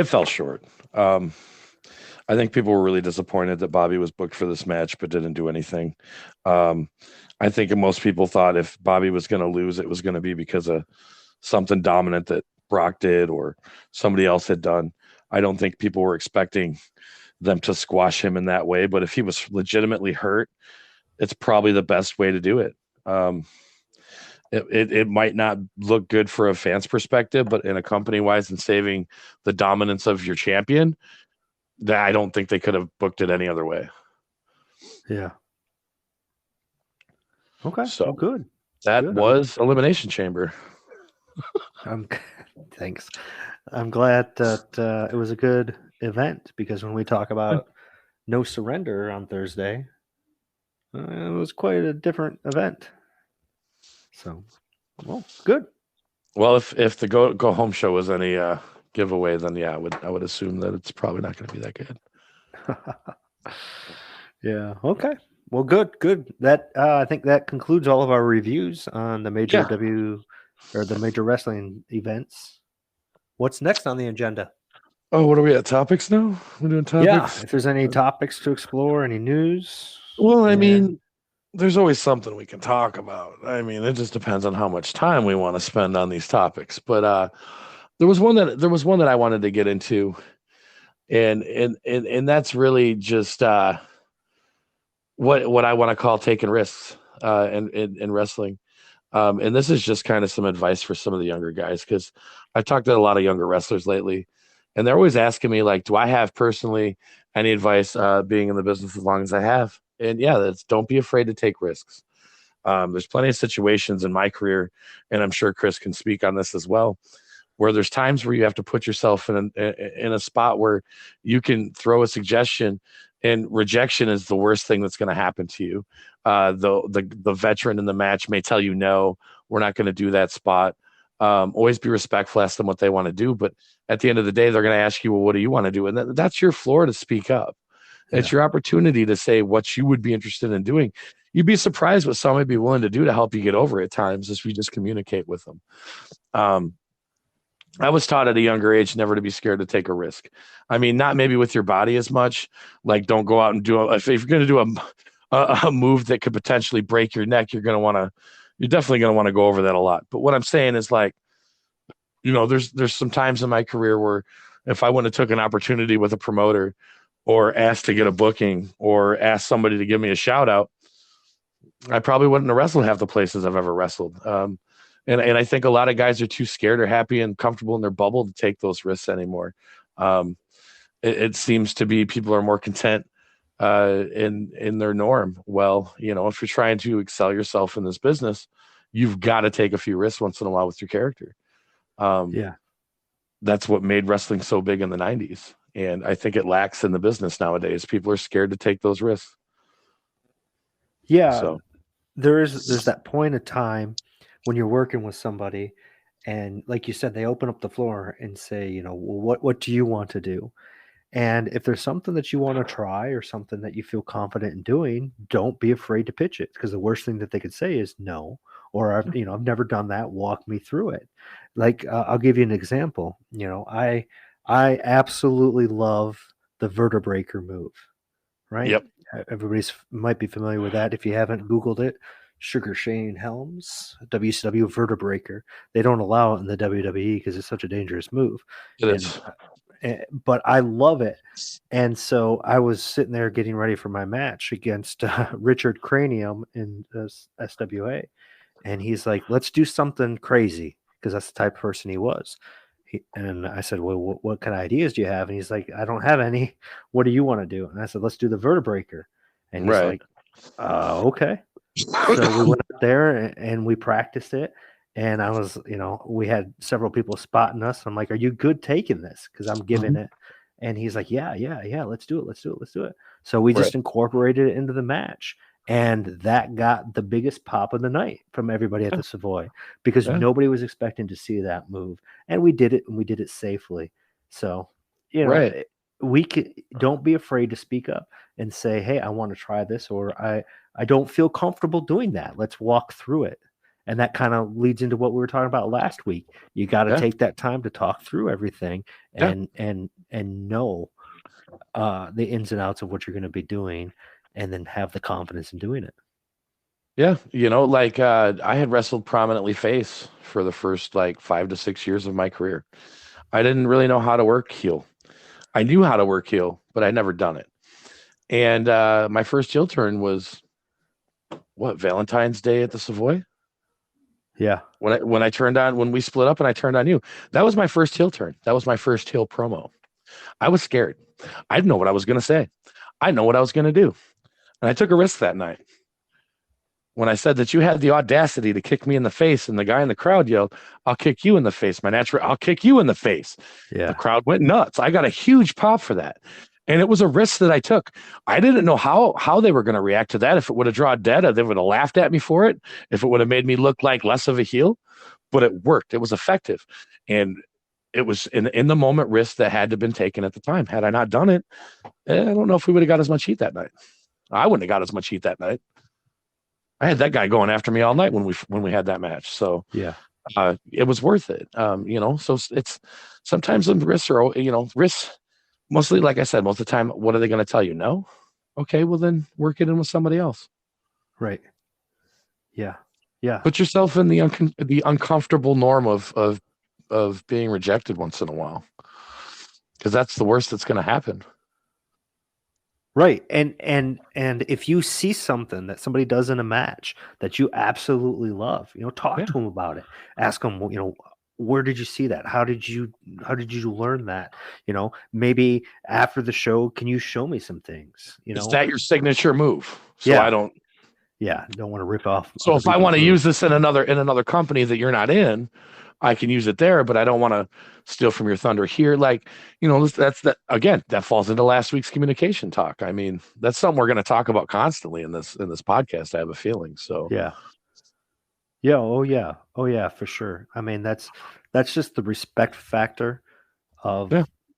fell short. I think people were really disappointed that Bobby was booked for this match but didn't do anything. I think most people thought if Bobby was going to lose, it was going to be because of something dominant that Brock did or somebody else had done. I don't think people were expecting them to squash him in that way, but if he was legitimately hurt, it's probably the best way to do it. It might not look good for a fan's perspective, but in a company-wise and saving the dominance of your champion, I don't think they could have booked it any other way. Yeah. Okay. So good. That was Elimination Chamber. Thanks. I'm glad that it was a good event, because when we talk about No Surrender on Thursday, it was quite a different event. So, well, good. Well, if the go home show was any giveaway, then I would assume that it's probably not going to be that good. Yeah. Okay. Well, good. That I think that concludes all of our reviews on the major the major wrestling events. What's next on the agenda? Oh, what are we at? Topics now? We're doing topics. Yeah. If there's any topics to explore, any news. Well, I mean, there's always something we can talk about. I mean, it just depends on how much time we want to spend on these topics. But there was one that I wanted to get into, and that's really just what I want to call taking risks in wrestling. And this is just kind of some advice for some of the younger guys, because I've talked to a lot of younger wrestlers lately, and they're always asking me, like, do I have personally any advice being in the business as long as I have? And don't be afraid to take risks. There's plenty of situations in my career, and I'm sure Chris can speak on this as well, where there's times where you have to put yourself in a spot where you can throw a suggestion, and rejection is the worst thing that's going to happen to you. The veteran in the match may tell you, no, we're not going to do that spot. Always be respectful, ask them what they want to do. But at the end of the day, they're going to ask you, well, what do you want to do? And that's your floor to speak up. Yeah. It's your opportunity to say what you would be interested in doing. You'd be surprised what somebody would be willing to do to help you get over it at times if you just communicate with them. I was taught at a younger age never to be scared to take a risk. I mean, not maybe with your body as much. Like, don't go out and if you're going to do a move that could potentially break your neck, you're definitely going to want to go over that a lot. But what I'm saying is, like, there's some times in my career where if I wouldn't have took an opportunity with a promoter or asked to get a booking or asked somebody to give me a shout out, I probably wouldn't have wrestled half the places I've ever wrestled. And I think a lot of guys are too scared or happy and comfortable in their bubble to take those risks anymore. It seems to be people are more content in their norm. Well, if you're trying to excel yourself in this business, you've got to take a few risks once in a while with your character. Yeah. That's what made wrestling so big in the 90s. And I think it lacks in the business nowadays. People are scared to take those risks. Yeah. So There's that point of time when you're working with somebody and like you said, they open up the floor and say, well, what do you want to do? And if there's something that you want to try or something that you feel confident in doing, don't be afraid to pitch it, because the worst thing that they could say is no, or I've never done that. Walk me through it. Like I'll give you an example. I absolutely love the vertebraker move. Right? Yep. Everybody's might be familiar with that. If you haven't Googled it, Sugar Shane Helms, WCW vertebraker. They don't allow it in the WWE because it's such a dangerous move. It is. But I love it. And so I was sitting there getting ready for my match against Richard Cranium in SWA. And he's like, let's do something crazy, because that's the type of person he was. And I said, well, what kind of ideas do you have? And he's like, I don't have any. What do you want to do? And I said, let's do the vertebraker. And he's like, okay. So we went up there and we practiced it. And I was, we had several people spotting us. I'm like, are you good taking this? Because I'm giving it. And he's like, yeah, let's do it. So we just incorporated it into the match. And that got the biggest pop of the night from everybody at the Savoy, because nobody was expecting to see that move. And we did it, and we did it safely. So, don't be afraid to speak up and say, hey, I want to try this, or I don't feel comfortable doing that. Let's walk through it. And that kind of leads into what we were talking about last week. You got to take that time to talk through everything and know the ins and outs of what you're going to be doing, and then have the confidence in doing it. Yeah. I had wrestled prominently face for the first 5 to 6 years of my career. I didn't really know how to work heel. I knew how to work heel, but I'd never done it. And my first heel turn was Valentine's Day at the Savoy? Yeah. When we split up and I turned on you, that was my first heel turn. That was my first heel promo. I was scared. I didn't know what I was going to say. I know what I was going to do. And I took a risk that night. When I said that you had the audacity to kick me in the face, and the guy in the crowd yelled, I'll kick you in the face. I'll kick you in the face. Yeah. The crowd went nuts. I got a huge pop for that. And it was a risk that I took. I didn't know how they were going to react to that. If it would have drawn dead, they would have laughed at me for it. If it would have made me look like less of a heel. But it worked. It was effective. And it was in the moment risk that had to have been taken at the time. Had I not done it, I don't know if we would have got as much heat that night. I wouldn't have got as much heat that night. I had that guy going after me all night when we had that match. So yeah, it was worth it. So it's sometimes the risks are, risks. Mostly, like I said, most of the time, what are they going to tell you? No? Okay, well then work it in with somebody else. Right. Yeah. Yeah. Put yourself in the uncomfortable norm of being rejected once in a while, because that's the worst that's going to happen. Right. And if you see something that somebody does in a match that you absolutely love, talk to them about it. Ask them, where did you see that? How did you learn that? Maybe after the show, can you show me some things? Is that your signature move? So I don't want to rip off. So if I want to use this in another company that you're not in, I can use it there, but I don't want to steal from your thunder here. That's that again, that falls into last week's communication talk. I mean, that's something we're going to talk about constantly in this podcast. I have a feeling. So yeah. Oh yeah, for sure. I mean, that's just the respect factor of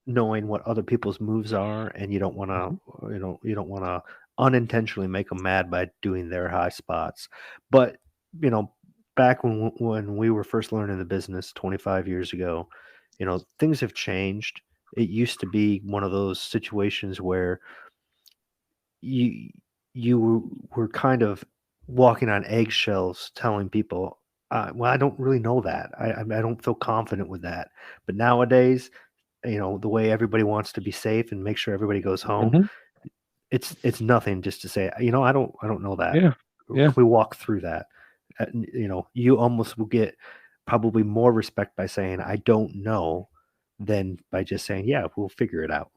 knowing what other people's moves are, and you don't want to unintentionally make them mad by doing their high spots. But back when we were first learning the business 25 years ago, things have changed. It used to be one of those situations where you were kind of walking on eggshells telling people, Well, I don't really know that. I don't feel confident with that. But nowadays, the way everybody wants to be safe and make sure everybody goes home, Mhm. it's nothing just to say, I don't know that. Yeah. Yeah. Can we walk through that? You almost will get probably more respect by saying I don't know than by just saying, yeah, we'll figure it out.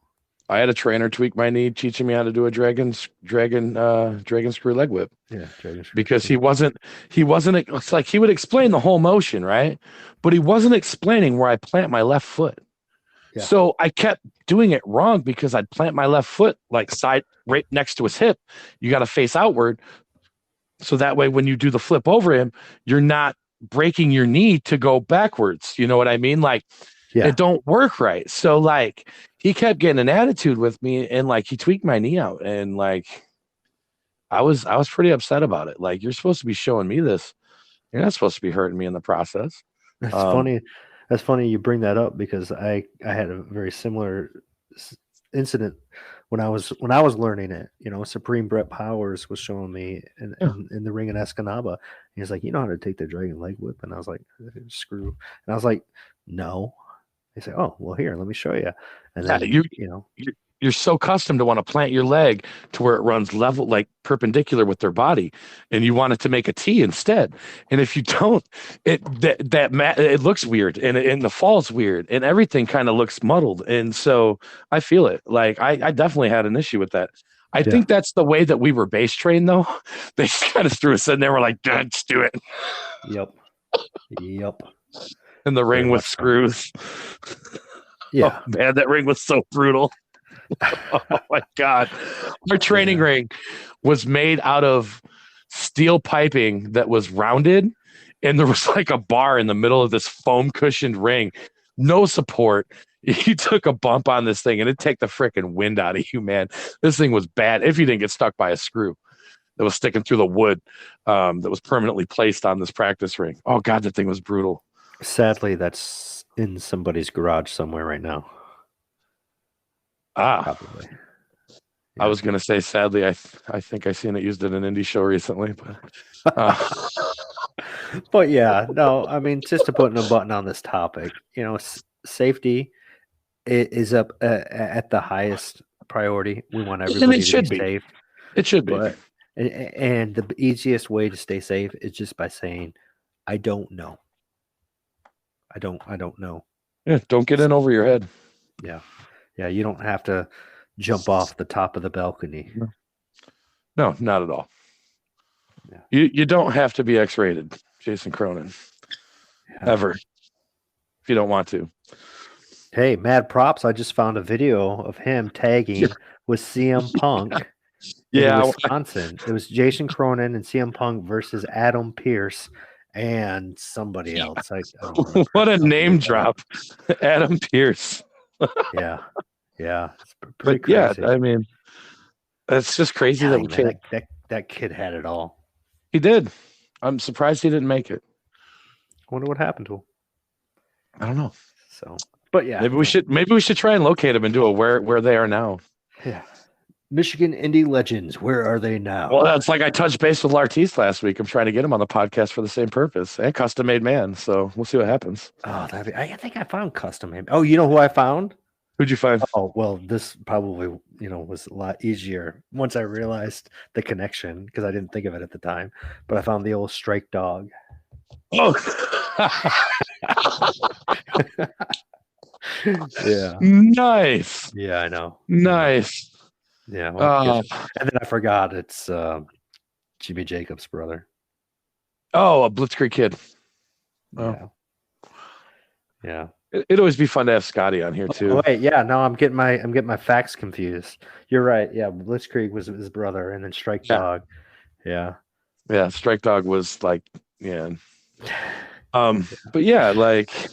I had a trainer tweak my knee, teaching me how to do a dragon screw leg whip. Yeah, dragon screw. Because he wasn't. It's like he would explain the whole motion, right? But he wasn't explaining where I plant my left foot. Yeah. So I kept doing it wrong because I'd plant my left foot like side right next to his hip. You got to face outward. So that way, when you do the flip over him, you're not breaking your knee to go backwards. You know what I mean? Like, it don't work right. So like, he kept getting an attitude with me, and like he tweaked my knee out, and like, I was pretty upset about it. Like, you're supposed to be showing me this. You're not supposed to be hurting me in the process. That's funny. That's funny you bring that up because I had a very similar incident when I was learning it. Supreme Brett Powers was showing me in the ring in Escanaba. He was like, "You know how to take the dragon leg whip?" And I was like, "Screw." And I was like, "No." He said, "Oh, well, here, let me show you." And then you're so accustomed to want to plant your leg to where it runs level, like perpendicular with their body, and you want it to make a T instead. And if you don't, it looks weird, and the fall's weird, and everything kind of looks muddled. And so I feel it. Like I definitely had an issue with that. I think that's the way that we were base trained, though. They just kind of threw us in there. We're like, let's do it. Yep. In the ring with screws. Yeah. Oh, man, that ring was so brutal. Oh my God. Our training ring was made out of steel piping that was rounded, and there was like a bar in the middle of this foam cushioned ring. No support. You took a bump on this thing and it'd take the freaking wind out of you, man. This thing was bad if you didn't get stuck by a screw that was sticking through the wood that was permanently placed on this practice ring. Oh God, that thing was brutal. Sadly, that's in somebody's garage somewhere right now. Probably. I was going to say, sadly, I think I seen it used at an indie show recently, but but yeah, no, I mean, just to put a button on this topic, safety is up at the highest priority. We want everybody to be safe. It should be. But, and the easiest way to stay safe is just by saying, I don't know. I don't know. Yeah, don't get in over your head. Yeah. Yeah, you don't have to jump off the top of the balcony. No, not at all. Yeah. You don't have to be X-rated, Jason Cronin. Ever. If you don't want to. Hey, mad props. I just found a video of him tagging with CM Punk in Wisconsin. It was Jason Cronin and CM Punk versus Adam Pearce and somebody else. I don't what a name drop. Adam Pearce. Yeah. It's pretty crazy. I mean, it's just crazy that kid had it all. He did. I'm surprised he didn't make it. I wonder what happened to him. I don't know. So, but yeah, maybe we should try and locate him and do a where they are now. Yeah. Michigan indie legends, where are they now? Well, that's like I touched base with Lartice last week. I'm trying to get him on the podcast for the same purpose and custom made man. So we'll see what happens. Oh, I think I found custom made. Oh, you know who I found? Who'd you find? Oh, well, this probably, was a lot easier once I realized the connection because I didn't think of it at the time. But I found the old Strike Dog. Oh, yeah. Nice. Yeah, I know. Nice. Yeah. Well, and then I forgot it's Jimmy Jacobs' brother. Oh, a Blitzkrieg kid. Oh. Yeah. It'd always be fun to have Scotty on here too. Oh, wait, yeah, no, I'm getting my facts confused. You're right. Yeah, Blitzkrieg was his brother, and then Strike Dog. Yeah. Yeah, Strike Dog was like, yeah. But yeah, like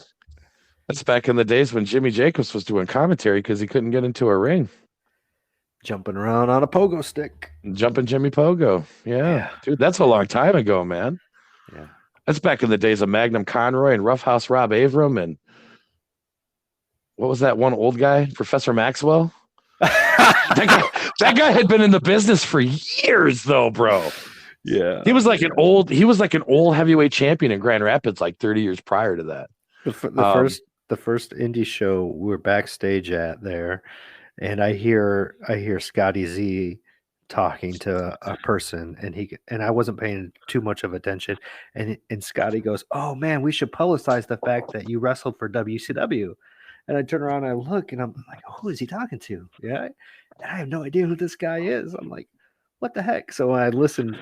that's back in the days when Jimmy Jacobs was doing commentary because he couldn't get into a ring. Jumping around on a pogo stick. Jumping Jimmy Pogo. Yeah. Dude, that's a long time ago, man. Yeah. That's back in the days of Magnum Conroy and Roughhouse Rob Avram and what was that one old guy? Professor Maxwell? that guy had been in the business for years, though, bro. Yeah. He was like an old heavyweight champion in Grand Rapids like 30 years prior to that. The first indie show we were backstage at there, and I hear Scotty Z talking to a person, and I wasn't paying too much of attention, and Scotty goes, "Oh man, we should publicize the fact that you wrestled for WCW." And I turn around and I look, and I'm like, "Who is he talking to?" Yeah, and I have no idea who this guy is. I'm like, "What the heck?" So I listened,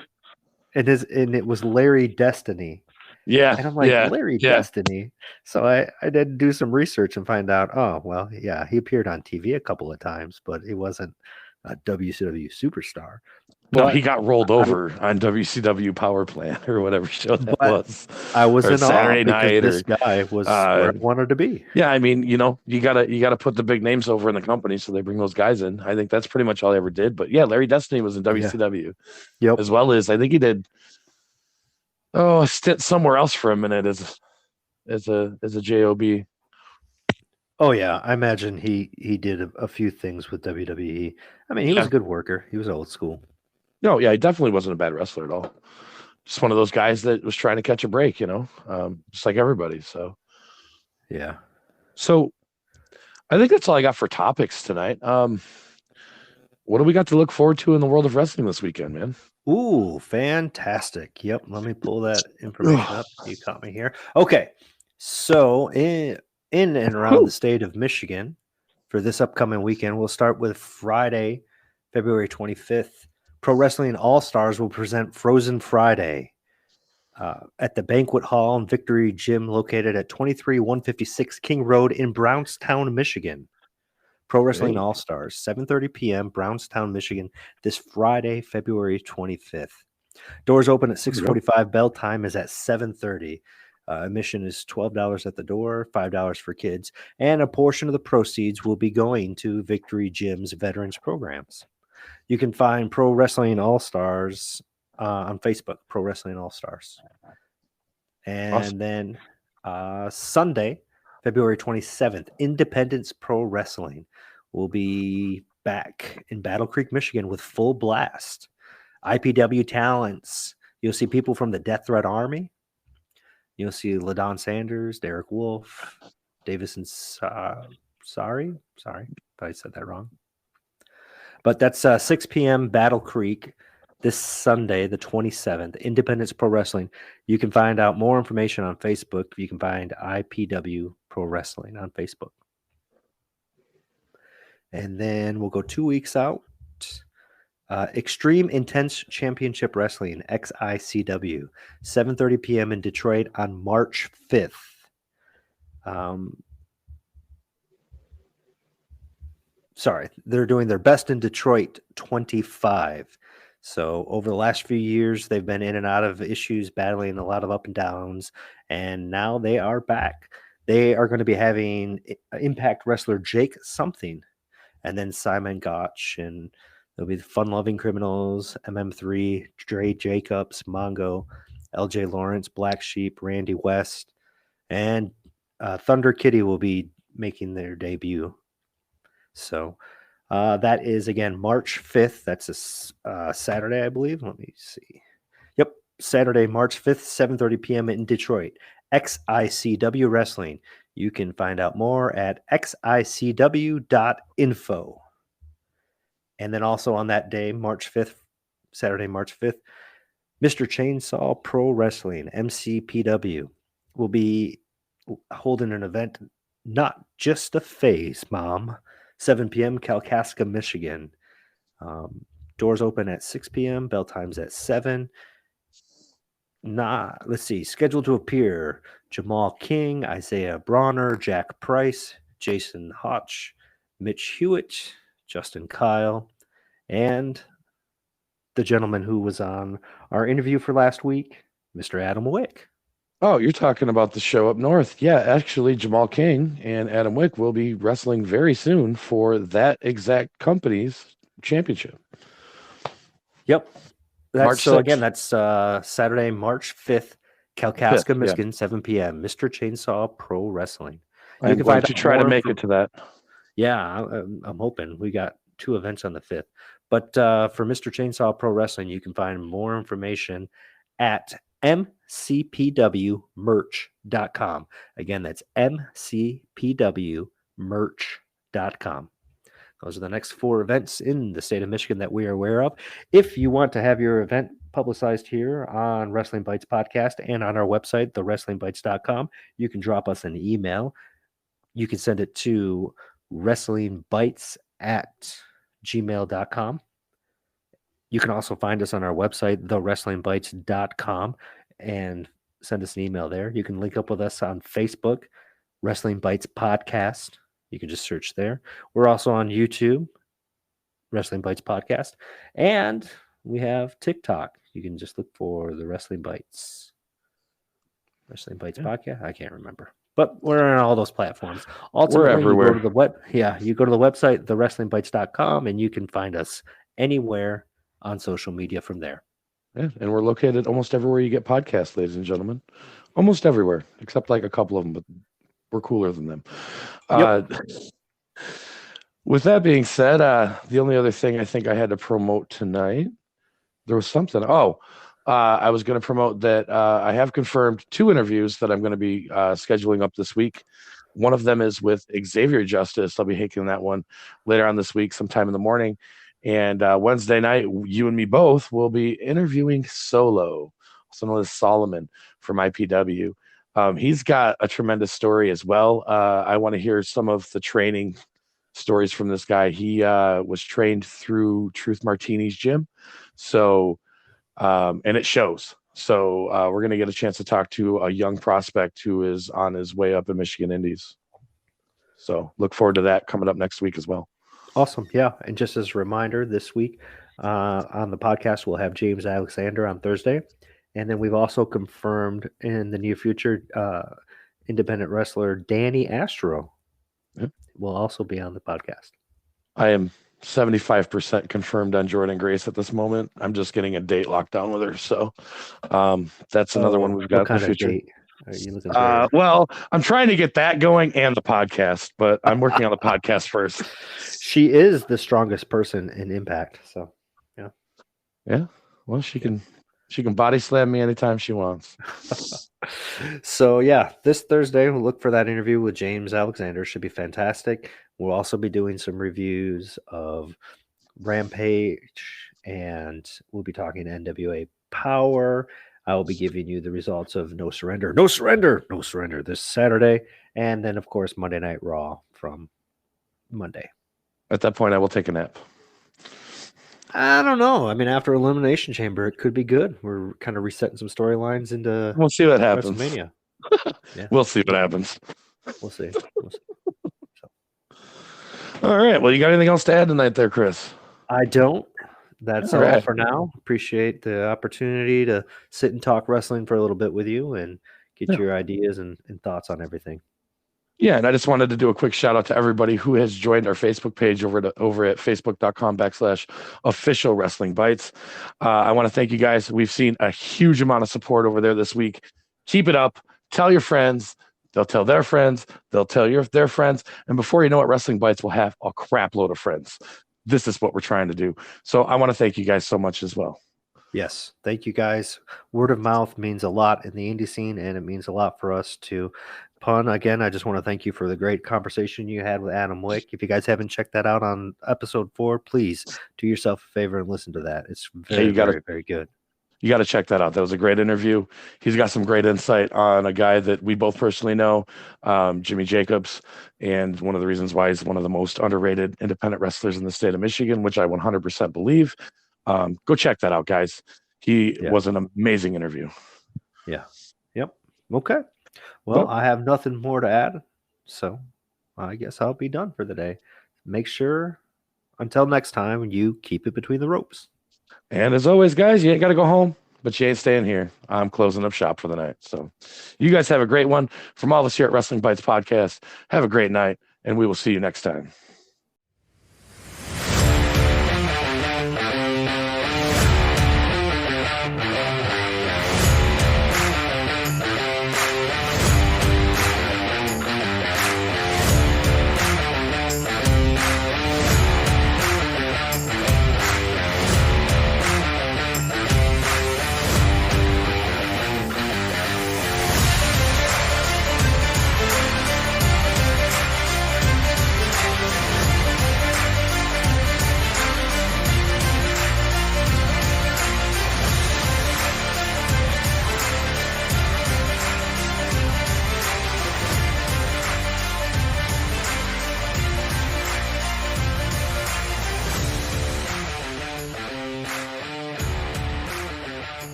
and it was Larry Destiny. Yeah. And I'm like, Larry yeah. Destiny. So I did do some research and find out, oh, well, yeah, he appeared on TV a couple of times, but he wasn't a WCW superstar. No, But he got rolled over on WCW Power Plant or whatever show that was. I was or in Saturday awe because night this guy was where I wanted to be. Yeah, I mean, you gotta put the big names over in the company, so they bring those guys in. I think that's pretty much all I ever did. But yeah, Larry Destiny was in WCW, Yep. as well as I think he did a stint somewhere else for a minute as a job. Oh yeah, I imagine he did a few things with WWE. I mean, he was a good worker. He was old school. No, yeah, he definitely wasn't a bad wrestler at all. Just one of those guys that was trying to catch a break, just like everybody. So yeah. So I think that's all I got for topics tonight. What do we got to look forward to in the world of wrestling this weekend, man? Ooh, fantastic. Yep. Let me pull that information up. You caught me here. Okay. So in and around the state of Michigan for this upcoming weekend, we'll start with Friday, February 25th. Pro Wrestling All-Stars will present Frozen Friday at the Banquet Hall and Victory Gym located at 23156 King Road in Brownstown, Michigan. Pro Wrestling All-Stars, 7:30 p.m., Brownstown, Michigan, this Friday, February 25th. Doors open at 6:45. Bell time is at 7:30. Admission is $12 at the door, $5 for kids, and a portion of the proceeds will be going to Victory Gym's veterans programs. You can find Pro Wrestling All-Stars on Facebook, Pro Wrestling All-Stars. And Awesome. then Sunday, February 27th, Independence Pro Wrestling will be back in Battle Creek, Michigan with Full Blast. IPW talents. You'll see people from the Death Threat Army. You'll see LaDon Sanders, Derek Wolf, Davison sorry if I said that wrong. But that's 6 p.m. Battle Creek this Sunday, the 27th, Independence Pro Wrestling. You can find out more information on Facebook. You can find IPW Pro Wrestling on Facebook. And then we'll go 2 weeks out. Extreme Intense Championship Wrestling, XICW, 7:30 p.m. in Detroit on March 5th. They're doing their Best in Detroit 25. So over the last few years, they've been in and out of issues, battling a lot of up and downs, and now they are back. They are going to be having Impact wrestler Jake Something, and then Simon Gotch, and there'll be the Fun Loving Criminals, MM3, Dre Jacobs, Mongo, LJ Lawrence, Black Sheep, Randy West, and Thunder Kitty will be making their debut. So that is, again, March 5th. That's a Saturday, I believe. Let me see. Yep, Saturday, March 5th, 7:30 p.m. in Detroit. XICW Wrestling. You can find out more at xicw.info. And then also on that day, March 5th, Saturday, March 5th, Mr. Chainsaw Pro Wrestling, MCPW, will be holding an event, Not Just a Phase, Mom, 7 p.m., Kalkaska, Michigan. Doors open at 6 p.m., bell times at 7. Let's see, scheduled to appear, Jamal King, Isaiah Bronner, Jack Price, Jason Hotch, Mitch Hewitt, Justin Kyle, and the gentleman who was on our interview for last week, Mr. Adam Wick. Oh, you're talking about the show up north. Yeah, actually, Jamal King and Adam Wick will be wrestling very soon for that exact company's championship. Yep. March so 6th. Again, that's Saturday, March 5th, Kalkaska, Michigan, 7 p.m. Mr. Chainsaw Pro Wrestling. I'm going to try to make it to that. Yeah, I'm hoping. We got 2 events on the 5th. But for Mr. Chainsaw Pro Wrestling, you can find more information at mcpwmerch.com. Again, that's mcpwmerch.com. Those are the next 4 events in the state of Michigan that we are aware of. If you want to have your event publicized here on Wrestling Bytes Podcast and on our website, thewrestlingbytes.com, you can drop us an email. You can send it to wrestlingbytes@gmail.com. You can also find us on our website, thewrestlingbytes.com, and send us an email there. You can link up with us on Facebook, Wrestling Bytes Podcast. You can just search there. We're also on YouTube, Wrestling Bytes Podcast, and we have TikTok. You can just look for the Wrestling Bytes Podcast. I can't remember, but we're on all those platforms. Ultimately, we're everywhere. You go to the website, thewrestlingbytes.com, and you can find us anywhere on social media from there. Yeah, and we're located almost everywhere you get podcasts, ladies and gentlemen. Almost everywhere, except like a couple of them, but we're cooler than them. Yep. With that being said, the only other thing I think I had to promote tonight, there was something. I was going to promote that I have confirmed 2 interviews that I'm going to be scheduling up this week. One of them is with Xavier Justice. I'll be taking that one later on this week, sometime in the morning. And Wednesday night, you and me both will be interviewing Solo, also known as Solomon, from IPW. He's got a tremendous story as well. I want to hear some of the training stories from this guy. He was trained through Truth Martini's gym. So, and it shows. So we're going to get a chance to talk to a young prospect who is on his way up in Michigan Indies. So look forward to that coming up next week as well. Awesome. Yeah. And just as a reminder, this week on the podcast, we'll have James Alexander on Thursday. And then we've also confirmed in the near future, independent wrestler Danny Astro will also be on the podcast. I am 75% confirmed on Jordan Grace at this moment. I'm just getting a date locked down with her. So that's another one we've got in the future. Date are you looking for? Well, I'm trying to get that going and the podcast, but I'm working on the podcast first. She is the strongest person in Impact. So, yeah. Yeah. Well, she can body slam me anytime she wants. So, yeah, this Thursday, we'll look for that interview with James Alexander. Should be fantastic. We'll also be doing some reviews of Rampage, and we'll be talking NWA Power. I will be giving you the results of No Surrender this Saturday. And then, of course, Monday Night Raw from Monday. At that point, I will take a nap. I don't know. I mean, after Elimination Chamber, it could be good. We're kind of resetting some storylines into We'll see what happens. WrestleMania. Yeah. We'll see what happens. We'll see. All right. Well, you got anything else to add tonight there, Chris? I don't. That's all right. for now. Appreciate the opportunity to sit and talk wrestling for a little bit with you and get your ideas and thoughts on everything. Yeah, and I just wanted to do a quick shout out to everybody who has joined our Facebook page over at facebook.com/official wrestling bytes. I want to thank you guys. We've seen a huge amount of support over there this week. Keep it up. Tell your friends. They'll tell their friends. They'll tell their friends. And before you know it, Wrestling Bytes will have a crap load of friends. This is what we're trying to do. So I want to thank you guys so much as well. Yes. Thank you, guys. Word of mouth means a lot in the indie scene, and it means a lot for us to pun. Again, I just want to thank you for the great conversation you had with Adam Wick. If you guys haven't checked that out on episode 4, please do yourself a favor and listen to that. It's very, very good. You got to check that out. That was a great interview. He's got some great insight on a guy that we both personally know, Jimmy Jacobs, and one of the reasons why he's one of the most underrated independent wrestlers in the state of Michigan, which I 100% believe. Go check that out, guys. He was an amazing interview. Yeah. Yep. Okay. Well, I have nothing more to add, so I guess I'll be done for the day. Make sure, until next time, you keep it between the ropes. And as always, guys, you ain't got to go home, but you ain't staying here. I'm closing up shop for the night. So you guys have a great one. From all of us here at Wrestling Bytes Podcast, have a great night, and we will see you next time.